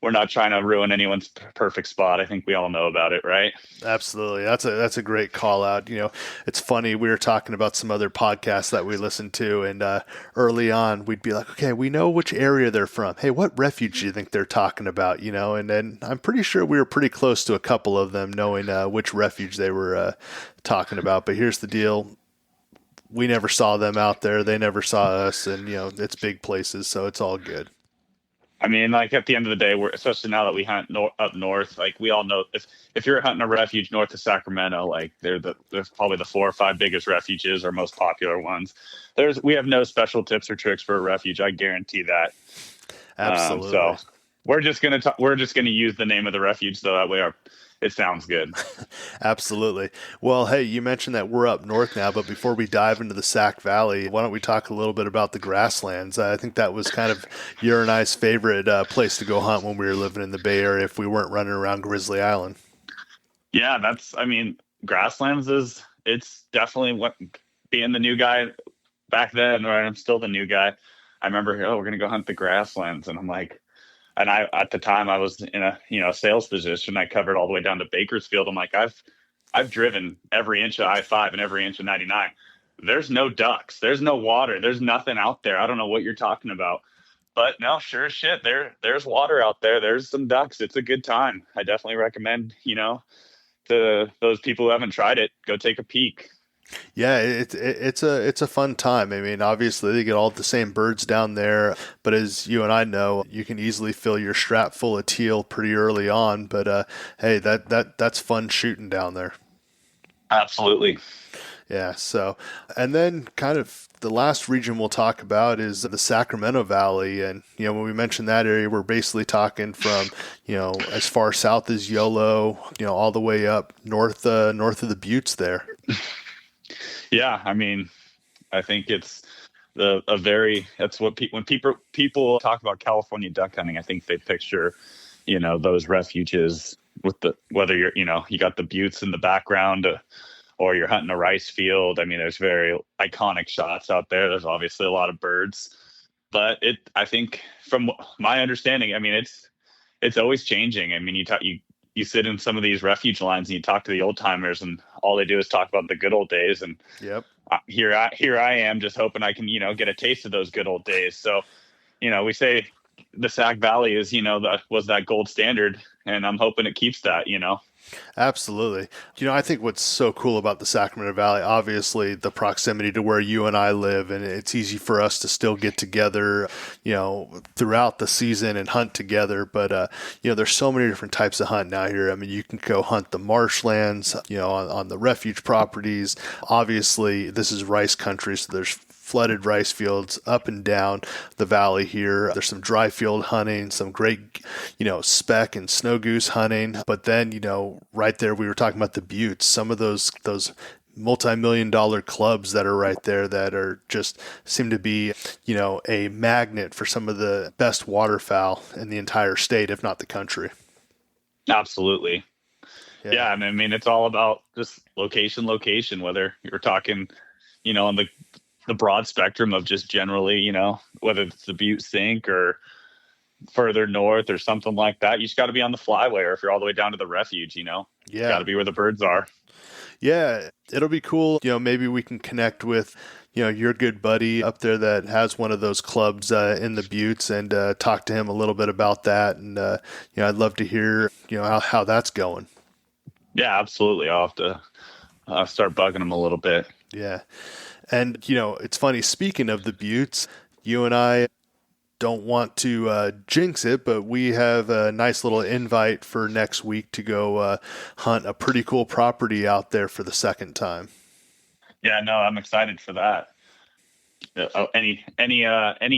[SPEAKER 2] we're not trying to ruin anyone's perfect spot. I think we all know about it, right?
[SPEAKER 1] Absolutely. That's a great call out. It's funny. We were talking about some other podcasts that we listened to, and early on we'd be like, okay, we know which area they're from. Hey, what refuge do you think they're talking about? And then I'm pretty sure we were pretty close to a couple of them knowing which refuge they were talking about. But here's the deal. We never saw them out there. They never saw us, and it's big places, so it's all good.
[SPEAKER 2] I mean, like at the end of the day, especially now that we hunt up north, like we all know if you're hunting a refuge north of Sacramento, like they're probably the 4 or 5 biggest refuges or most popular ones. We have no special tips or tricks for a refuge. I guarantee that.
[SPEAKER 1] Absolutely.
[SPEAKER 2] So we're just gonna use the name of the refuge so that way it sounds good.
[SPEAKER 1] Absolutely. Well, hey, you mentioned that we're up north now, but before we dive into the Sac Valley, why don't we talk a little bit about the Grasslands? I think that was kind of your and I's favorite place to go hunt when we were living in the Bay Area if we weren't running around Grizzly Island.
[SPEAKER 2] Yeah, Grasslands it's definitely being the new guy back then, right? I'm still the new guy. I remember, we're going to go hunt the Grasslands. And I'm like, and at the time I was in a sales position. I covered all the way down to Bakersfield. I'm like, I've driven every inch of I-5 and every inch of 99. There's no ducks. There's no water. There's nothing out there. I don't know what you're talking about. But no, sure as shit. There's water out there. There's some ducks. It's a good time. I definitely recommend, to those people who haven't tried it, go take a peek.
[SPEAKER 1] Yeah, it's a fun time. I mean, obviously they get all the same birds down there, but as you and I know, you can easily fill your strap full of teal pretty early on. But hey, that's fun shooting down there.
[SPEAKER 2] Absolutely.
[SPEAKER 1] Yeah. So, and then kind of the last region we'll talk about is the Sacramento Valley. And, when we mention that area, we're basically talking from, as far south as Yolo, all the way up north of the Buttes there.
[SPEAKER 2] Yeah. I mean, I think it's that's what when people talk about California duck hunting, I think they picture, those refuges with whether you're, you got the Buttes in the background, or you're hunting a rice field. I mean, there's very iconic shots out there. There's obviously a lot of birds, but I think from my understanding, I mean, it's always changing. I mean, you sit in some of these refuge lines and you talk to the old timers, and all they do is talk about the good old days. And
[SPEAKER 1] yep.
[SPEAKER 2] Here I am just hoping I can, get a taste of those good old days. So, we say the Sac Valley is, was that gold standard, and I'm hoping it keeps that.
[SPEAKER 1] Absolutely. I think what's so cool about the Sacramento Valley, obviously the proximity to where you and I live, and it's easy for us to still get together, throughout the season and hunt together. But, there's so many different types of hunting out here. I mean, you can go hunt the marshlands, on the refuge properties. Obviously, this is rice country, so there's flooded rice fields up and down the valley here. There's some dry field hunting, some great, speck and snow goose hunting. But then, right there, we were talking about the buttes, some of those multi-million-dollar clubs that are right there that are just seem to be, a magnet for some of the best waterfowl in the entire state, if not the country.
[SPEAKER 2] Absolutely. Yeah. And I mean, it's all about just location, whether you're talking, on the broad spectrum of just generally, whether it's the Butte Sink or further north or something like that. You just got to be on the flyway, or if you're all the way down to the refuge, got to be where the birds are.
[SPEAKER 1] Yeah, it'll be cool. Maybe we can connect with, your good buddy up there that has one of those clubs in the Buttes and talk to him a little bit about that. And, I'd love to hear, how that's going.
[SPEAKER 2] Yeah, absolutely. I'll have to start bugging him a little bit.
[SPEAKER 1] Yeah. And, it's funny, speaking of the Buttes, you and I don't want to jinx it, but we have a nice little invite for next week to go hunt a pretty cool property out there for the second time.
[SPEAKER 2] Yeah, no, I'm excited for that. Any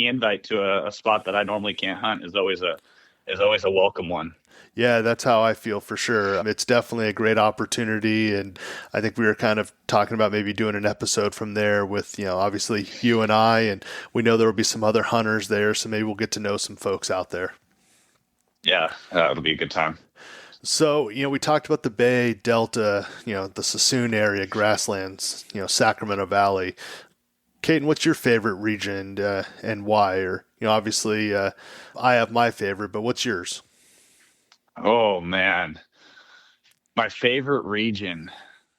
[SPEAKER 2] invite to a spot that I normally can't hunt is always a welcome one.
[SPEAKER 1] Yeah, that's how I feel for sure. It's definitely a great opportunity, and I think we were kind of talking about maybe doing an episode from there with, obviously you and I, and we know there will be some other hunters there, so maybe we'll get to know some folks out there.
[SPEAKER 2] Yeah, it'll be a good time.
[SPEAKER 1] So, we talked about the Bay, Delta, the Suisun area, Grasslands, Sacramento Valley. Caden, what's your favorite region and why? Or, obviously I have my favorite, but what's yours?
[SPEAKER 2] Oh man, my favorite region.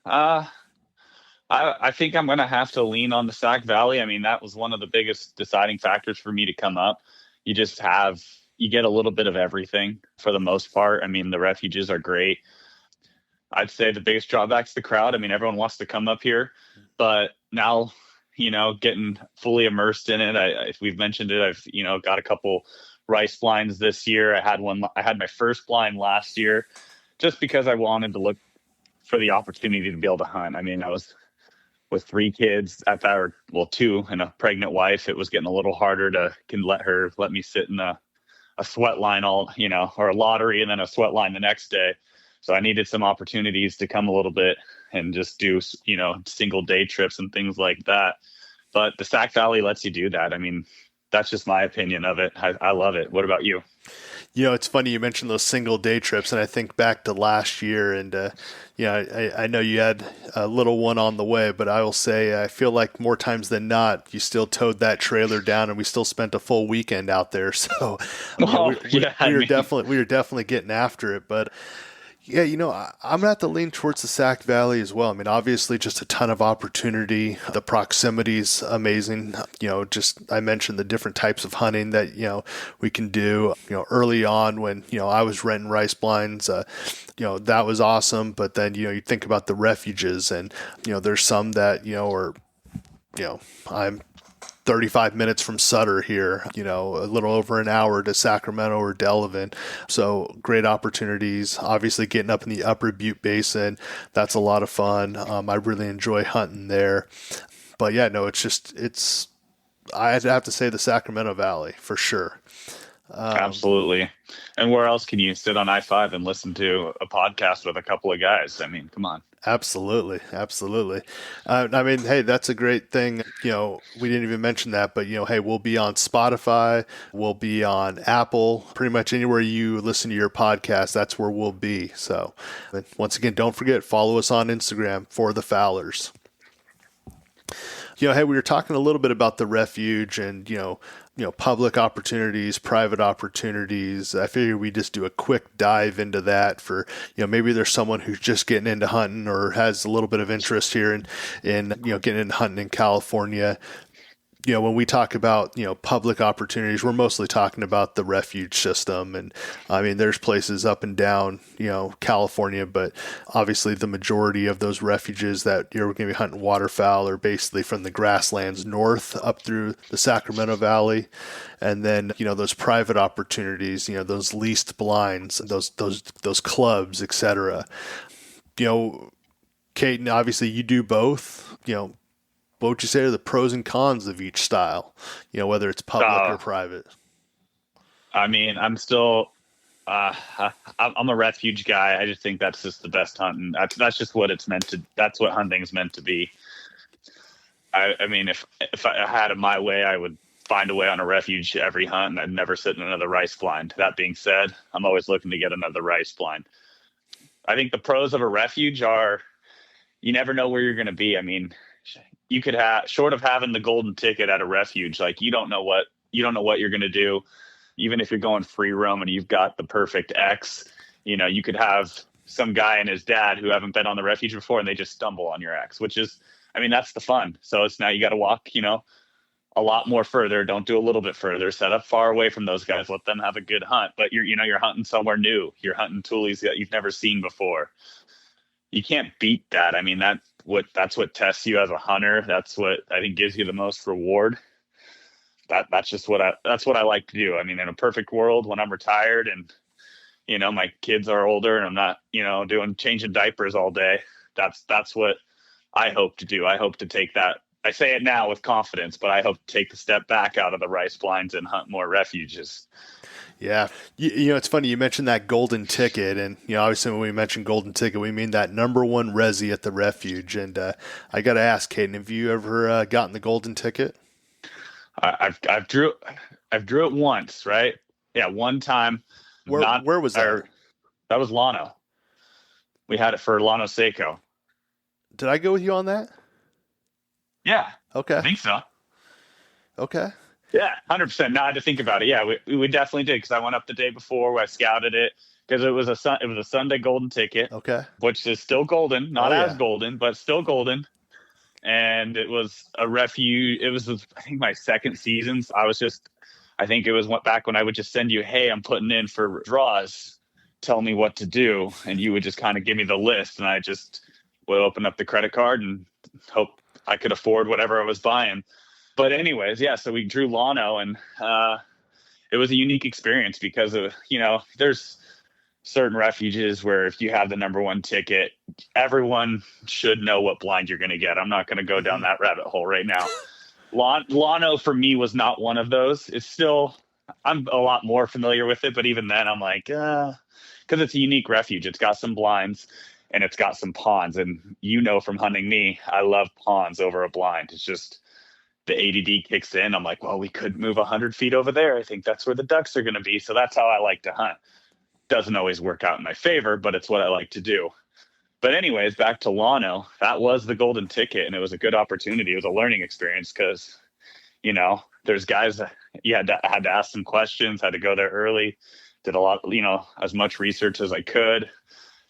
[SPEAKER 2] I think I'm going to have to lean on the Sac Valley. I mean, that was one of the biggest deciding factors for me to come up. You get a little bit of everything for the most part. I mean, the refuges are great. I'd say the biggest drawback's the crowd. I mean, everyone wants to come up here, but now, getting fully immersed in it. If we've mentioned it, I've, got a couple rice blinds this year. I had my first blind last year just because I wanted to look for the opportunity to be able to hunt. I mean, I was with 3 kids at that, or 2 and a pregnant wife. It was getting a little harder to let me sit in a sweat line or a lottery and then a sweat line the next day. So I needed some opportunities to come a little bit and just do, single day trips and things like that. But the Sac Valley lets you do that. I mean, that's just my opinion of it. I love it. What about you?
[SPEAKER 1] It's funny you mentioned those single day trips, and I think back to last year, and I know you had a little one on the way, but I will say I feel like more times than not, you still towed that trailer down, and we still spent a full weekend out there. So we were definitely getting after it, but. Yeah, I'm going to have to lean towards the Sac Valley as well. I mean, obviously just a ton of opportunity. The proximity's amazing. I mentioned the different types of hunting that, we can do, early on when, I was renting rice blinds, that was awesome. But then, you think about the refuges and, there's some that, are, I'm 35 minutes from Sutter here, a little over an hour to Sacramento or Delavan. So great opportunities. Obviously getting up in the upper Butte Basin, that's a lot of fun. I really enjoy hunting there. But yeah, no, I'd have to say the Sacramento Valley for sure.
[SPEAKER 2] Absolutely. And where else can you sit on I-5 and listen to a podcast with a couple of guys? I mean, come on.
[SPEAKER 1] Absolutely. I mean, hey, that's a great thing. We didn't even mention that, but hey, we'll be on Spotify, we'll be on Apple, pretty much anywhere you listen to your podcast, that's where we'll be. So once again, don't forget, follow us on Instagram for the Fowlers. Hey, we were talking a little bit about the refuge and, public opportunities, private opportunities. I figure we just do a quick dive into that for, maybe there's someone who's just getting into hunting or has a little bit of interest here in getting into hunting in California. when we talk about, public opportunities, we're mostly talking about the refuge system. And I mean, there's places up and down, California, but obviously the majority of those refuges that you're going to be hunting waterfowl are basically from the Grasslands north up through the Sacramento Valley. And then, those private opportunities, those leased blinds, those clubs, etc. Kate, obviously you do both, what would you say are the pros and cons of each style, whether it's public or private?
[SPEAKER 2] I mean, I'm still, I'm a refuge guy. I just think that's just the best hunting. That's just what it's meant to, that's what hunting's meant to be. I mean, if I had it my way, I would find a way on a refuge every hunt, and I'd never sit in another rice blind. That being said, I'm always looking to get another rice blind. I think the pros of a refuge are, you never know where you're going to be. I mean, you could have, short of having the golden ticket at a refuge, like you don't know what you're going to do. Even if you're going free roam and you've got the perfect X, you could have some guy and his dad who haven't been on the refuge before, and they just stumble on your X, which is, I mean, that's the fun. So it's now you got to walk, a lot more further. Don't do a little bit further. Set up far away from those guys. Let them have a good hunt. But you're hunting somewhere new. You're hunting toolies that you've never seen before. You can't beat that. I mean, that's what tests you as a hunter. That's what I think gives you the most reward. That's what I like to do. I mean, in a perfect world, when I'm retired and, my kids are older and I'm not, changing diapers all day, that's what I hope to do. I hope to take that. I say it now with confidence, but I hope to take the step back out of the rice blinds and hunt more refuges.
[SPEAKER 1] Yeah. It's funny. You mentioned that golden ticket, and, obviously when we mention golden ticket, we mean that number one resi at the refuge. And I got to ask, Caden, have you ever gotten the golden ticket?
[SPEAKER 2] I've drew it once, right? Yeah. One time.
[SPEAKER 1] Where was that?
[SPEAKER 2] That was Llano. We had it for Llano Seco.
[SPEAKER 1] Did I go with you on that?
[SPEAKER 2] Yeah.
[SPEAKER 1] Okay.
[SPEAKER 2] I think so.
[SPEAKER 1] Okay.
[SPEAKER 2] Yeah, 100%. Now I had to think about it. Yeah, we definitely did, because I went up the day before where I scouted it, because it was a Sunday golden ticket.
[SPEAKER 1] Okay.
[SPEAKER 2] Which is still golden, not as golden, but still golden. And it was a refuge. It was, I think, my second season. I think it was back when I would just send you, hey, I'm putting in for draws. Tell me what to do. And you would just kind of give me the list. And I just would open up the credit card and hope I could afford whatever I was buying. But anyways, yeah, so we drew Llano, and it was a unique experience because of, there's certain refuges where if you have the number one ticket, everyone should know what blind you're going to get. I'm not going to go down that rabbit hole right now. Llano for me was not one of those. It's still, I'm a lot more familiar with it, but even then I'm like, because it's a unique refuge. It's got some blinds and it's got some ponds. And from hunting me, I love ponds over a blind. It's just, the ADD kicks in. I'm like, well, we could move 100 feet over there. I think that's where the ducks are going to be. So that's how I like to hunt. Doesn't always work out in my favor, but it's what I like to do. But anyways, back to Llano, that was the golden ticket, and it was a good opportunity. It was a learning experience because, there's guys that you had to ask some questions, had to go there early, did a lot, as much research as I could,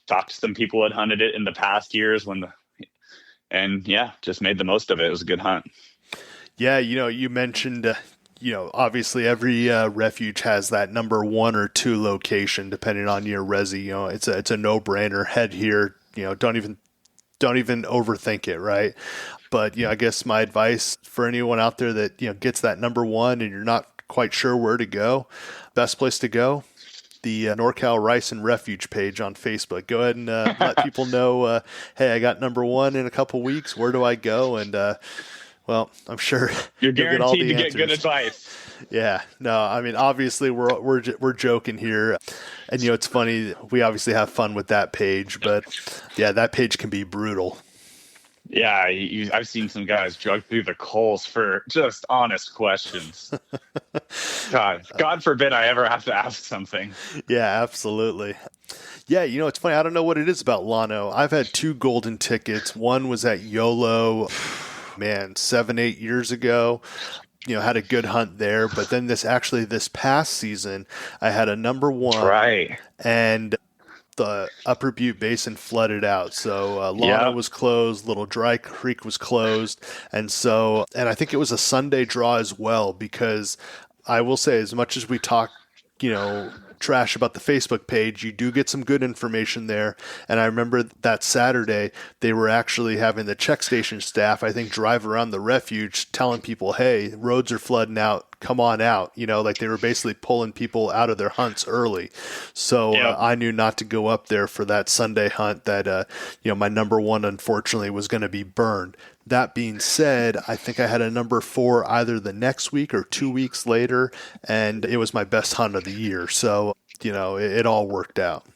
[SPEAKER 2] talked to some people that hunted it in the past years just made the most of it. It was a good hunt.
[SPEAKER 1] Yeah, you mentioned, obviously every refuge has that number one or two location depending on your resi. It's a no-brainer. Head here. Don't even overthink it, right? But I guess my advice for anyone out there that gets that number one and you're not quite sure where to go, best place to go, the NorCal Rice and Refuge page on Facebook. Go ahead and let people know, hey, I got number one in a couple weeks. Where do I go? And well, I'm sure
[SPEAKER 2] you're guaranteed to get good advice.
[SPEAKER 1] Yeah, no, I mean, obviously we're joking here, and it's funny. We obviously have fun with that page, but yeah, that page can be brutal.
[SPEAKER 2] Yeah, I've seen some guys drug through the coals for just honest questions. God forbid I ever have to ask something.
[SPEAKER 1] Yeah, absolutely. Yeah, it's funny. I don't know what it is about Llano. I've had two golden tickets. One was at YOLO. 7-8 years ago, had a good hunt there. But then this past season, I had a number one.
[SPEAKER 2] Right.
[SPEAKER 1] And the Upper Butte Basin flooded out. So Lana
[SPEAKER 2] Yeah.
[SPEAKER 1] was closed, Little Dry Creek was closed. And I think it was a Sunday draw as well, because I will say, as much as we talk, trash about the Facebook page, you do get some good information there. And I remember that Saturday, they were actually having the check station staff, I think, drive around the refuge telling people, hey, roads are flooding out, come on out. Like they were basically pulling people out of their hunts early. So I knew not to go up there for that Sunday hunt that, my number one, unfortunately, was going to be burned. That being said, I think I had a number 4 either the next week or 2 weeks later, and it was my best hunt of the year. So, it all worked out.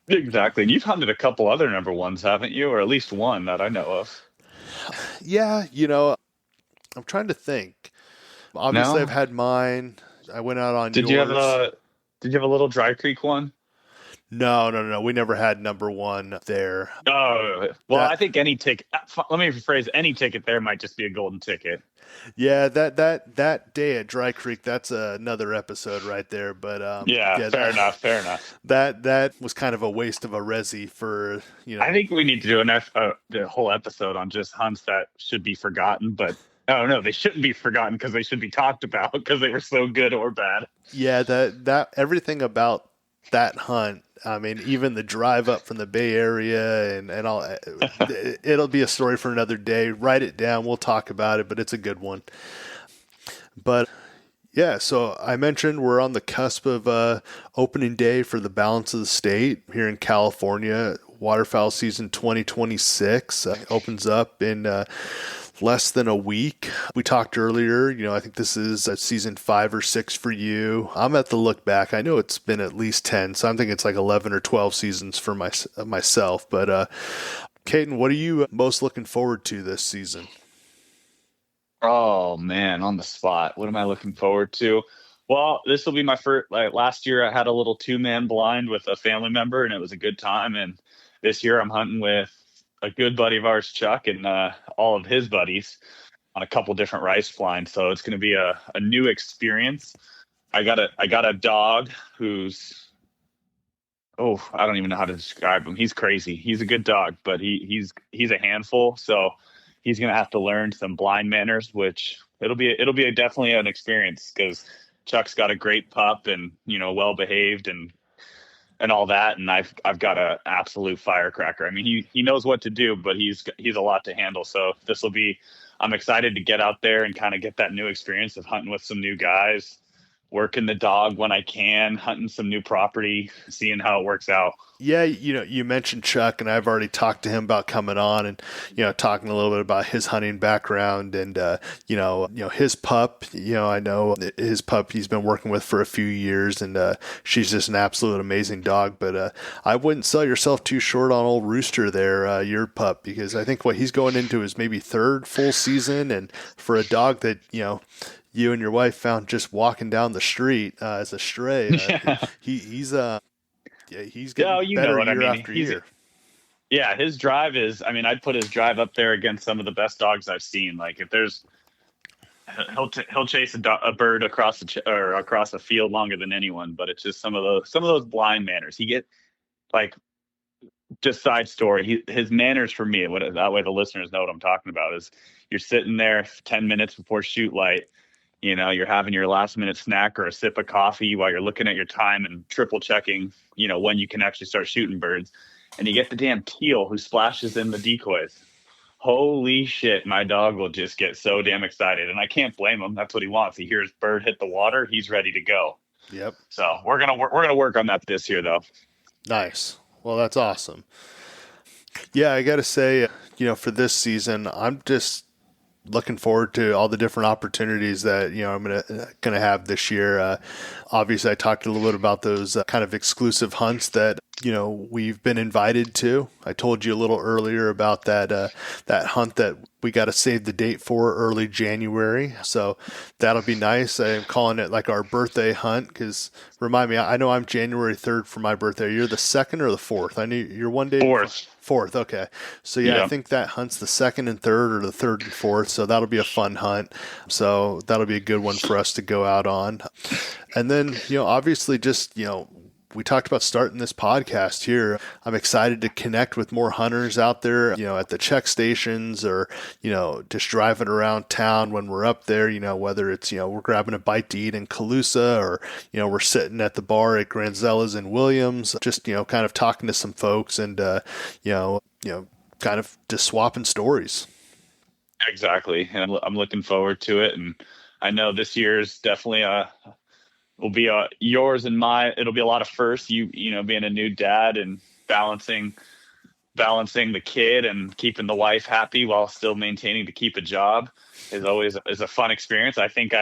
[SPEAKER 2] Exactly. And you've hunted a couple other number ones, haven't you? Or at least one that I know of.
[SPEAKER 1] Yeah, I'm trying to think. Obviously,
[SPEAKER 2] No?
[SPEAKER 1] I've had mine. I went out on
[SPEAKER 2] Did
[SPEAKER 1] yours.
[SPEAKER 2] you have a little Dry Creek one?
[SPEAKER 1] No. We never had number 1 there.
[SPEAKER 2] Oh, well, I think any ticket, let me rephrase, any ticket there might just be a golden ticket.
[SPEAKER 1] Yeah, that day at Dry Creek, that's another episode right there. But
[SPEAKER 2] fair enough.
[SPEAKER 1] That was kind of a waste of a resi for.
[SPEAKER 2] I think we need to do the whole episode on just hunts that should be forgotten, but no, they shouldn't be forgotten because they should be talked about because they were so good or bad.
[SPEAKER 1] Yeah, that everything about that hunt. I mean, even the drive up from the Bay Area and all, it'll be a story for another day. Write it down. We'll talk about it, but it's a good one. But yeah, so I mentioned we're on the cusp of opening day for the balance of the state here in California. Waterfowl season 2026 opens up in less than a week. We talked earlier, I think this is season 5 or 6 for you. I'm at the look back. I know it's been at least 10, so I'm thinking it's like 11 or 12 seasons for myself. But Caden, what are you most looking forward to this season?
[SPEAKER 2] Oh man, on the spot. What am I looking forward to? Well, this will be my first. Like last year, I had a little 2-man blind with a family member, and it was a good time. And this year, I'm hunting with a good buddy of ours, Chuck, and all of his buddies on a couple different rice blinds. So it's going to be a new experience. I got a dog who's, I don't even know how to describe him. He's crazy. He's a good dog, but he's a handful. So he's going to have to learn some blind manners, which it'll be definitely an experience because Chuck's got a great pup and well behaved and all that, and I've got an absolute firecracker. I mean, he knows what to do, but he's a lot to handle. So I'm excited to get out there and kind of get that new experience of hunting with some new guys, working the dog when I can, hunting some new property, seeing how it works out.
[SPEAKER 1] Yeah, you mentioned Chuck, and I've already talked to him about coming on and, talking a little bit about his hunting background and, his pup, I know his pup he's been working with for a few years, and she's just an absolute amazing dog. But I wouldn't sell yourself too short on old Rooster there, your pup, because I think what he's going into is maybe 3rd full season. And for a dog that, you and your wife found just walking down the street as a stray, he's getting better year after year.
[SPEAKER 2] Yeah, his drive is, I'd put his drive up there against some of the best dogs I've seen. Like if he'll chase a bird across across a field longer than anyone, but it's just some of those blind manners. He get like, just side story, his manners for me, that way the listeners know what I'm talking about, is you're sitting there 10 minutes before shoot light. You're having your last minute snack or a sip of coffee while you're looking at your time and triple checking, when you can actually start shooting birds. And you get the damn teal who splashes in the decoys. Holy shit, my dog will just get so damn excited. And I can't blame him. That's what he wants. He hears bird hit the water. He's ready to go.
[SPEAKER 1] Yep.
[SPEAKER 2] So we're going to work on that this year, though.
[SPEAKER 1] Nice. Well, that's awesome. Yeah, I got to say, for this season, I'm just looking forward to all the different opportunities that I'm gonna have this year. Obviously, I talked a little bit about those kind of exclusive hunts that we've been invited to. I told you a little earlier about that hunt that we got to save the date for early January. So that'll be nice. I'm calling it like our birthday hunt because remind me, I know I'm January 3rd for my birthday. You're the 2nd or the 4th? I knew you're one day. 4th. Okay. So yeah, I think that hunt's the 2nd and 3rd or the 3rd and 4th. So that'll be a fun hunt. So that'll be a good one for us to go out on. And then, obviously just, we talked about starting this podcast here. I'm excited to connect with more hunters out there, at the check stations or, just driving around town when we're up there, whether it's, we're grabbing a bite to eat in Calusa or, we're sitting at the bar at Granzella's in Williams, just, kind of talking to some folks and, kind of just swapping stories.
[SPEAKER 2] Exactly. And I'm looking forward to it. And I know this year's definitely will be yours and my. It'll be a lot of firsts. Being a new dad and balancing the kid and keeping the wife happy while still maintaining to keep a job is a fun experience. I think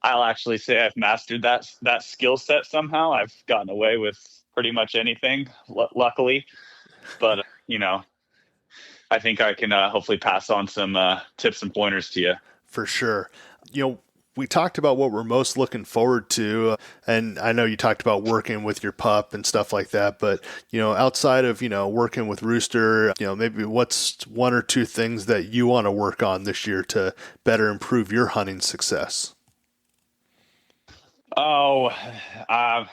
[SPEAKER 2] I'll actually say I've mastered that skill set somehow. I've gotten away with pretty much anything, luckily. But I think I can hopefully pass on some tips and pointers to you.
[SPEAKER 1] For sure. We talked about what we're most looking forward to, and I know you talked about working with your pup and stuff like that, but, outside of, working with Rooster, maybe what's one or two things that you want to work on this year to better improve your hunting success?
[SPEAKER 2] Oh,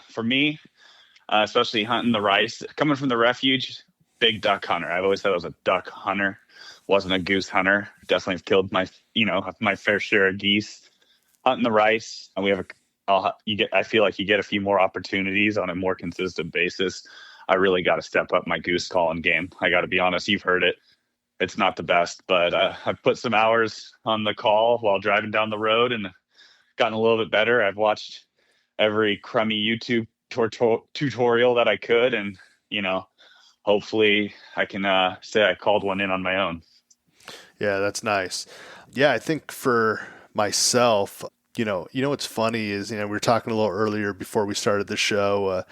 [SPEAKER 2] for me, especially hunting the rice, coming from the refuge, big duck hunter. I've always thought I was a duck hunter, wasn't a goose hunter. Definitely have killed my fair share of geese. Hunting the rice, and I feel like you get a few more opportunities on a more consistent basis. I really got to step up my goose calling game. I got to be honest, you've heard it. It's not the best, but I've put some hours on the call while driving down the road and gotten a little bit better. I've watched every crummy YouTube tutorial that I could, and hopefully I can say I called one in on my own.
[SPEAKER 1] Yeah, that's nice. Yeah, I think for myself, what's funny is, we were talking a little earlier before we started the show,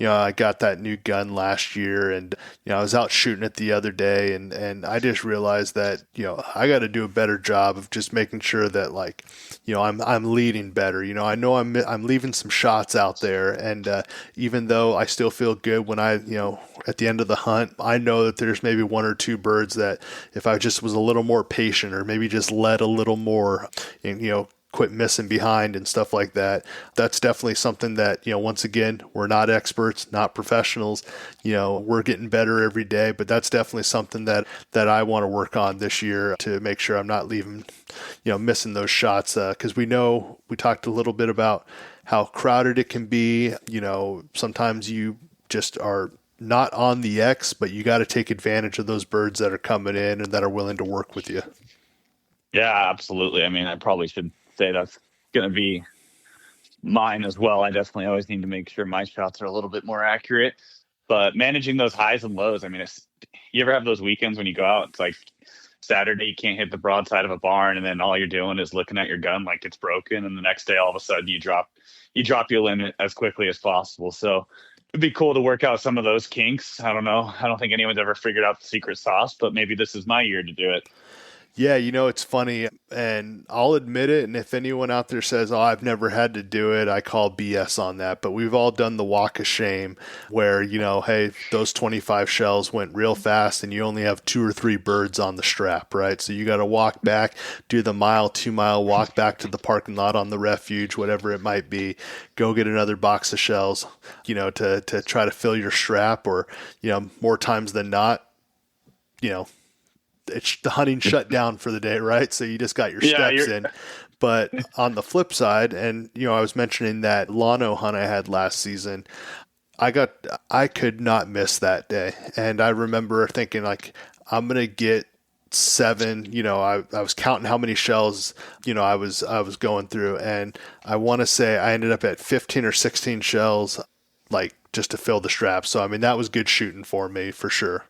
[SPEAKER 1] I got that new gun last year and, I was out shooting it the other day and I just realized that, I got to do a better job of just making sure that I'm leading better. I know I'm leaving some shots out there and, even though I still feel good when I, at the end of the hunt, I know that there's maybe one or two birds that if I just was a little more patient or maybe just led a little more, and, quit missing behind and stuff like that. That's definitely something that, once again, we're not experts, not professionals, we're getting better every day, but that's definitely something that I want to work on this year to make sure I'm not leaving, missing those shots. Cause we talked a little bit about how crowded it can be. Sometimes you just are not on the X, but you got to take advantage of those birds that are coming in and that are willing to work with you.
[SPEAKER 2] Yeah, absolutely. I mean, I probably should say that's going to be mine as well. I definitely always need to make sure my shots are a little bit more accurate, but managing those highs and lows. I mean, you ever have those weekends when you go out, it's like Saturday, you can't hit the broadside of a barn and then all you're doing is looking at your gun like it's broken. And the next day, all of a sudden you drop your limit as quickly as possible. So it'd be cool to work out some of those kinks. I don't know. I don't think anyone's ever figured out the secret sauce, but maybe this is my year to do it.
[SPEAKER 1] Yeah, it's funny, and I'll admit it, and if anyone out there says, oh, I've never had to do it, I call BS on that, but we've all done the walk of shame where, hey, those 25 shells went real fast and you only have 2 or 3 birds on the strap, right? So you got to walk back, do the 2-mile walk back to the parking lot on the refuge, whatever it might be, go get another box of shells, to try to fill your strap or, more times than not, it's the hunting shut down for the day, right? So you just got your steps in. But on the flip side, and I was mentioning that Llano hunt I had last season, I could not miss that day. And I remember thinking I'm going to get 7, I was counting how many shells, I was going through. And I want to say I ended up at 15 or 16 shells, just to fill the strap. So, I mean, that was good shooting for me for sure.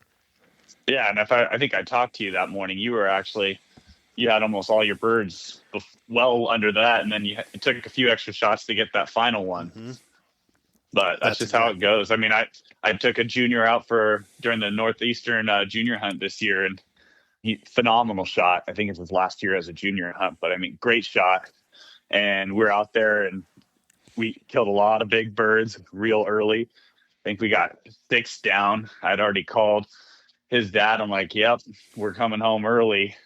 [SPEAKER 2] Yeah, and I think I talked to you that morning. You had almost all your birds well under that, and then you took a few extra shots to get that final one. Mm-hmm. But that's just how it goes. I mean, I took a junior out during the Northeastern junior hunt this year, and phenomenal shot. I think it was last year as a junior hunt, but I mean, great shot. And we're out there, and we killed a lot of big birds real early. I think we got 6 down. I'd already called his dad. I'm like, yep, we're coming home early.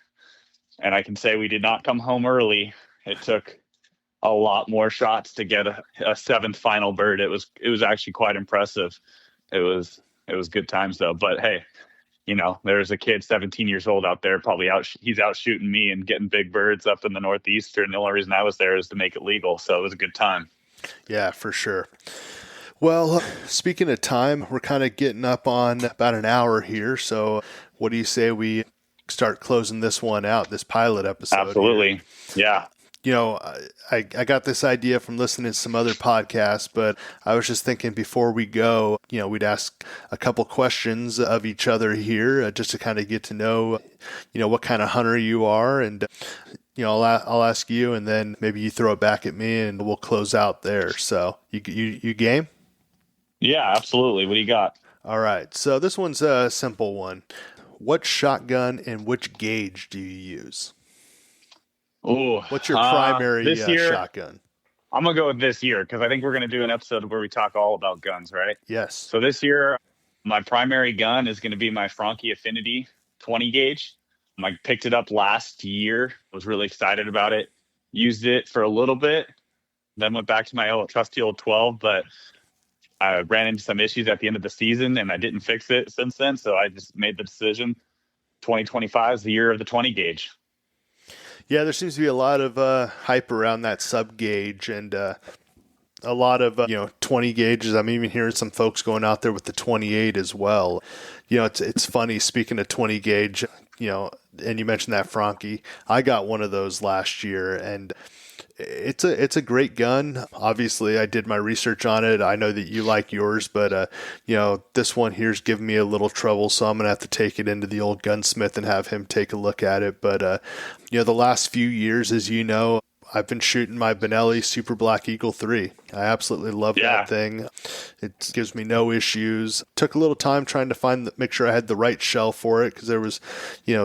[SPEAKER 2] And I can say we did not come home early. It took a lot more shots to get a seventh final bird. It was actually quite impressive. It was good times though. But hey, there's a kid 17 years old out there, probably he's out shooting me and getting big birds up in the Northeastern. The only reason I was there is to make it legal. So it was a good time.
[SPEAKER 1] Yeah, for sure. Well, speaking of time, we're kind of getting up on about an hour here. So what do you say we start closing this one out, this pilot episode?
[SPEAKER 2] Absolutely.
[SPEAKER 1] Here? Yeah. I got this idea from listening to some other podcasts, but I was just thinking before we go, we'd ask a couple questions of each other here just to kind of get to know, what kind of hunter you are. And, I'll ask you, and then maybe you throw it back at me and we'll close out there. So you game?
[SPEAKER 2] Yeah, absolutely. What do you got?
[SPEAKER 1] All right. So this one's a simple one. What shotgun and which gauge do you use?
[SPEAKER 2] Oh,
[SPEAKER 1] what's your primary
[SPEAKER 2] this year,
[SPEAKER 1] shotgun?
[SPEAKER 2] I'm going to go with this year because I think we're going to do an episode where we talk all about guns, right?
[SPEAKER 1] Yes.
[SPEAKER 2] So this year, my primary gun is going to be my Franke Affinity 20 gauge. I picked it up last year. Was really excited about it. Used it for a little bit, then went back to my trusty old 12, but I ran into some issues at the end of the season and I didn't fix it since then. So I just made the decision 2025 is the year of the 20 gauge.
[SPEAKER 1] Yeah, there seems to be a lot of hype around that sub gauge and a lot of 20 gauges. I'm even hearing some folks going out there with the 28 as well. It's funny, speaking of 20 gauge, and you mentioned that Franke. I got one of those last year, and it's a great gun. Obviously, I did my research on it. I know that you like yours, but this one here's giving me a little trouble, so I'm gonna have to take it into the old gunsmith and have him take a look at it. But the last few years, as you know, I've been shooting my Benelli Super Black Eagle 3. I absolutely love that thing. It gives me no issues. Took a little time trying to make sure I had the right shell for it because there was,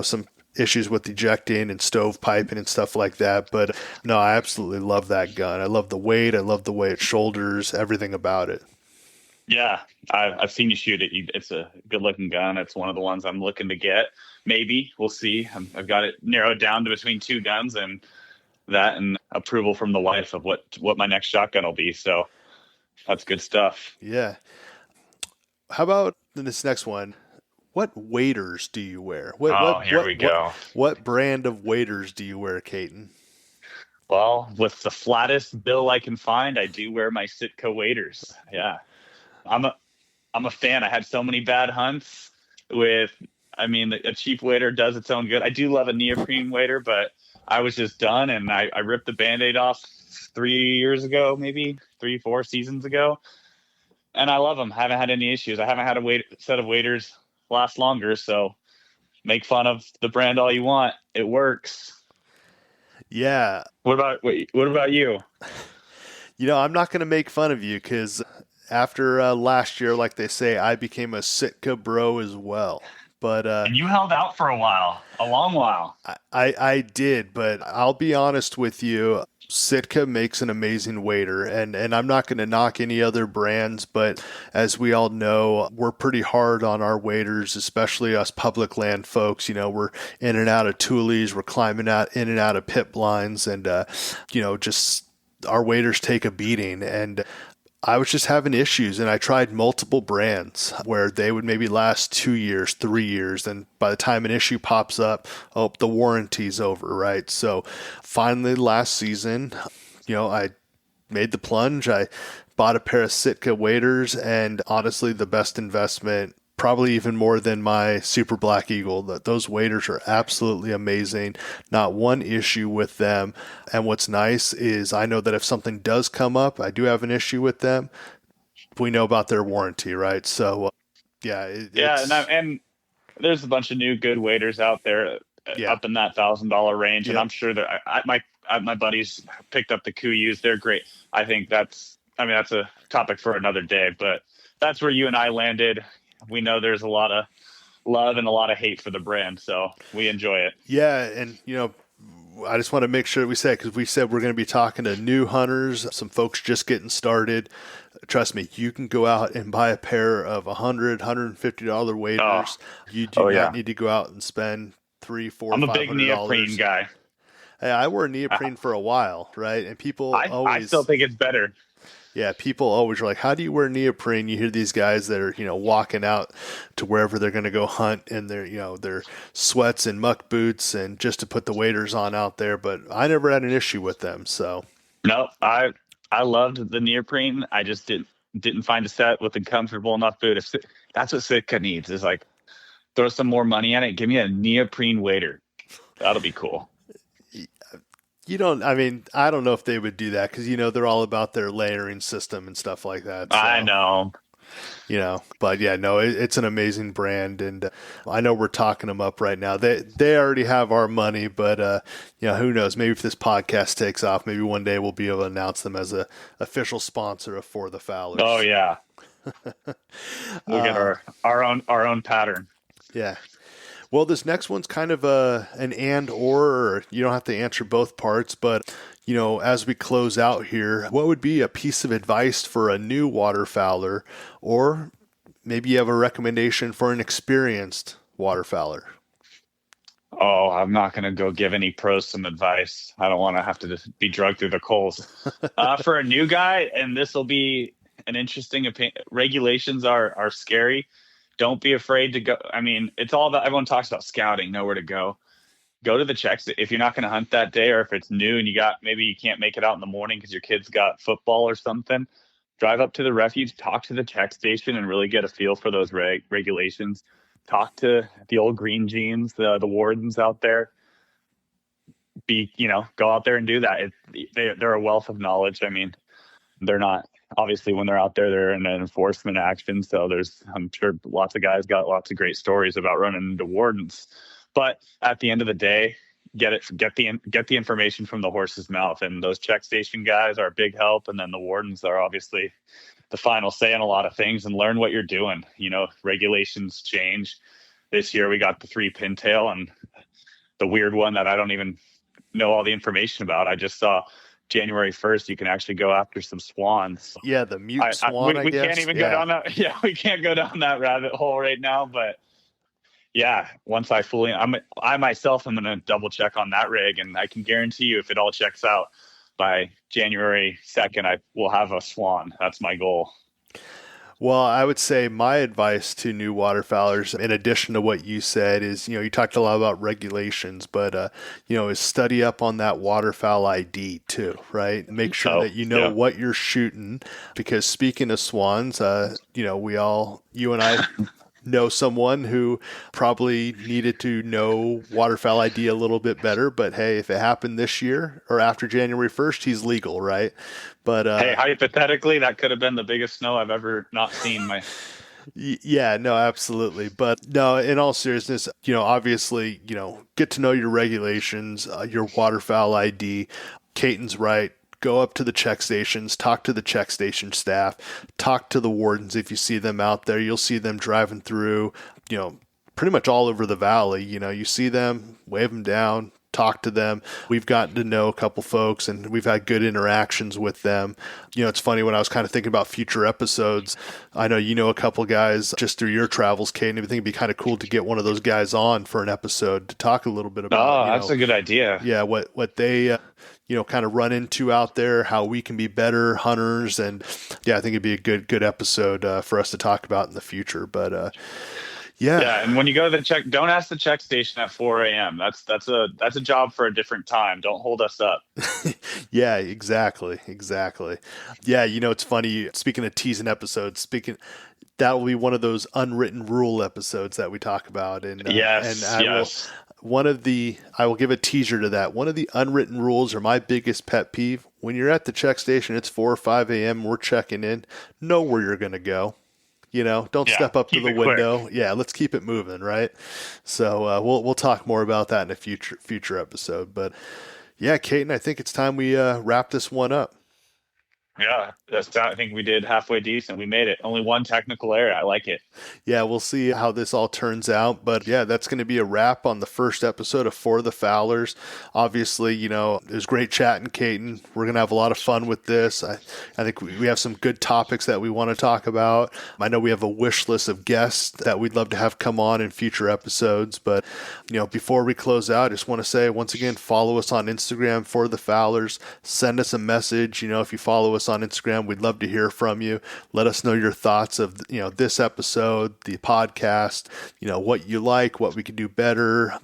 [SPEAKER 1] some issues with ejecting and stovepiping and stuff like that. But no, I absolutely love that gun. I love the weight. I love the way it shoulders, everything about it.
[SPEAKER 2] Yeah, I've seen you shoot it. It's a good-looking gun. It's one of the ones I'm looking to get. Maybe. We'll see. I've got it narrowed down to between two guns and that and approval from the wife of what my next shotgun will be. So that's good stuff.
[SPEAKER 1] Yeah. How about this next one? What waders do you wear?
[SPEAKER 2] Here we go.
[SPEAKER 1] What brand of waders do you wear, Caton?
[SPEAKER 2] Well, with the flattest bill I can find, I do wear my Sitka waders. Yeah. I'm a fan. I had so many bad hunts with, a cheap wader does its own good. I do love a neoprene wader, but I was just done and I ripped the Band-Aid off 3 years ago, maybe 3-4 seasons ago. And I love them. Haven't had any issues. I haven't had a set of waders last longer. So make fun of the brand all you want. It works.
[SPEAKER 1] Yeah.
[SPEAKER 2] What about you?
[SPEAKER 1] I'm not going to make fun of you because after last year, like they say, I became a Sitka bro as well. But
[SPEAKER 2] and you held out for a long while.
[SPEAKER 1] I did, but I'll be honest with you. Sitka makes an amazing wader, and I'm not going to knock any other brands, but as we all know, we're pretty hard on our waders, especially us public land folks. We're in and out of tules, we're climbing in and out of pit blinds, and just our waders take a beating. And I was just having issues, and I tried multiple brands where they would maybe last 2 years, 3 years. And by the time an issue pops up, the warranty's over, right? So finally last season, I made the plunge. I bought a pair of Sitka waders, and honestly, the best investment, probably even more than my Super Black Eagle. Those waders are absolutely amazing. Not one issue with them. And what's nice is I know that if something does come up, I do have an issue with them, we know about their warranty, right? So,
[SPEAKER 2] and there's a bunch of new good waders out there up in that $1,000 range, and I'm sure that my buddies picked up the Kuyus. They're great. I think that's a topic for another day, but that's where you and I landed. We know there's a lot of love and a lot of hate for the brand, so we enjoy it.
[SPEAKER 1] Yeah, and I just want to make sure we say, because we said we're going to be talking to new hunters, some folks just getting started. Trust me, you can go out and buy a pair of $100, $150 waders. You do not need to go out and spend $300, $400,
[SPEAKER 2] I'm a big neoprene guy.
[SPEAKER 1] Hey, I wore
[SPEAKER 2] I,
[SPEAKER 1] neoprene for a while, right? And people
[SPEAKER 2] I still
[SPEAKER 1] always,
[SPEAKER 2] think it's better.
[SPEAKER 1] yeah, people always are like, "How do you wear neoprene?" You hear these guys that are, walking out to wherever they're going to go hunt in their sweats and muck boots and just to put the waders on out there. But I never had an issue with them. So,
[SPEAKER 2] No, I loved the neoprene. I just didn't find a set with a comfortable enough boot. That's what Sitka needs is like throw some more money at it. Give me a neoprene wader. That'll be cool.
[SPEAKER 1] I mean, I don't know if they would do that because, they're all about their layering system and stuff like that.
[SPEAKER 2] I
[SPEAKER 1] So,
[SPEAKER 2] know.
[SPEAKER 1] but yeah, no, it's an amazing brand. And I know we're talking them up right now. They already have our money, but, who knows? Maybe if this podcast takes off, maybe one day we'll be able to announce them as a official sponsor of For the Fowlers.
[SPEAKER 2] Oh yeah. We'll get our own pattern.
[SPEAKER 1] Yeah. Well, this next one's kind of an and or you don't have to answer both parts, but as we close out here, what would be a piece of advice for a new waterfowler, or maybe you have a recommendation for an experienced waterfowler?
[SPEAKER 2] Oh, I'm not going to go give any pros some advice. I don't want to have to just be drugged through the coals. For a new guy, and this will be an interesting opinion. Regulations are scary. Don't be afraid to go. I mean, it's all about, everyone talks about scouting, know where to go. Go to the checks. If you're not going to hunt that day, or if it's new and maybe you can't make it out in the morning because your kid's got football or something, drive up to the refuge, talk to the check station and really get a feel for those regulations. Talk to the old green jeans, the wardens out there. Go out there and do that. They're a wealth of knowledge. I mean, they're not, obviously when they're out there, they're in an enforcement action. So I'm sure lots of guys got lots of great stories about running into wardens, but at the end of the day, get the information from the horse's mouth, and those check station guys are a big help. And then the wardens are obviously the final say on a lot of things, and learn what you're doing. Regulations change. This year we got the 3 pintail and the weird one that I don't even know all the information about. I just saw January 1st, you can actually go after some swans.
[SPEAKER 1] Yeah, the mute swan, I
[SPEAKER 2] we
[SPEAKER 1] guess.
[SPEAKER 2] Can't even go down that. Yeah, we can't go down that rabbit hole right now. But yeah, once I myself am going to double check on that rig, and I can guarantee you if it all checks out by January 2nd, I will have a swan. That's my goal.
[SPEAKER 1] Well, I would say my advice to new waterfowlers, in addition to what you said, is, you talked a lot about regulations, but, is study up on that waterfowl ID too, right? Make sure that you know what you're shooting, because speaking of swans, you and I know someone who probably needed to know waterfowl ID a little bit better, but hey, if it happened this year or after January 1st, he's legal, right? But
[SPEAKER 2] hey, hypothetically, that could have been the biggest snow I've ever not seen.
[SPEAKER 1] Yeah, no, absolutely. But no, in all seriousness, obviously, get to know your regulations, your waterfowl ID. Caton's right. Go up to the check stations, talk to the check station staff, talk to the wardens. If you see them out there, you'll see them driving through, pretty much all over the valley. You see them, wave them down, talk to them. We've gotten to know a couple folks and we've had good interactions with them. It's funny, when I was kind of thinking about future episodes, I know a couple guys just through your travels, Kate, and I think it'd be kind of cool to get one of those guys on for an episode to talk a little bit about.
[SPEAKER 2] Oh, that's a good idea.
[SPEAKER 1] Yeah, what they kind of run into out there, how we can be better hunters. And yeah, I think it'd be a good episode for us to talk about in the future. But
[SPEAKER 2] yeah. And when you go to the check, don't ask the check station at 4 a.m. That's a job for a different time. Don't hold us up.
[SPEAKER 1] Yeah, exactly. Yeah. It's funny, speaking of teasing episodes, that will be one of those unwritten rule episodes that we talk about. And I will give a teaser to that. One of the unwritten rules, or my biggest pet peeve, when you're at the check station, it's 4 or 5 a.m. We're checking in. Know where you're going to go. Don't step up to the window. Quick. Yeah, let's keep it moving, right? So we'll talk more about that in a future episode. But yeah, Caton, I think it's time we wrap this one up.
[SPEAKER 2] Yeah, I think we did halfway decent. We made it. Only one technical error. I like it.
[SPEAKER 1] Yeah, we'll see how this all turns out. But yeah, that's going to be a wrap on the first episode of For the Fowlers. Obviously, it was great chatting, Caton. We're going to have a lot of fun with this. I think we have some good topics that we want to talk about. I know we have a wish list of guests that we'd love to have come on in future episodes. But, before we close out, I just want to say, once again, follow us on Instagram, For the Fowlers. Send us a message. If you follow us on Instagram, we'd love to hear from you. Let us know your thoughts of, this episode, the podcast, what you like, what we could do better,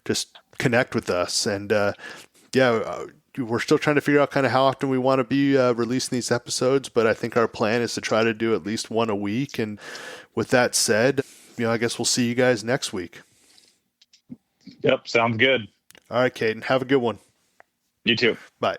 [SPEAKER 1] just connect with us. And we're still trying to figure out kind of how often we want to be releasing these episodes, but I think our plan is to try to do at least one a week. And with that said, I guess we'll see you guys next week.
[SPEAKER 2] Yep, sounds good.
[SPEAKER 1] All right, Caden, have a good one.
[SPEAKER 2] You too.
[SPEAKER 1] Bye.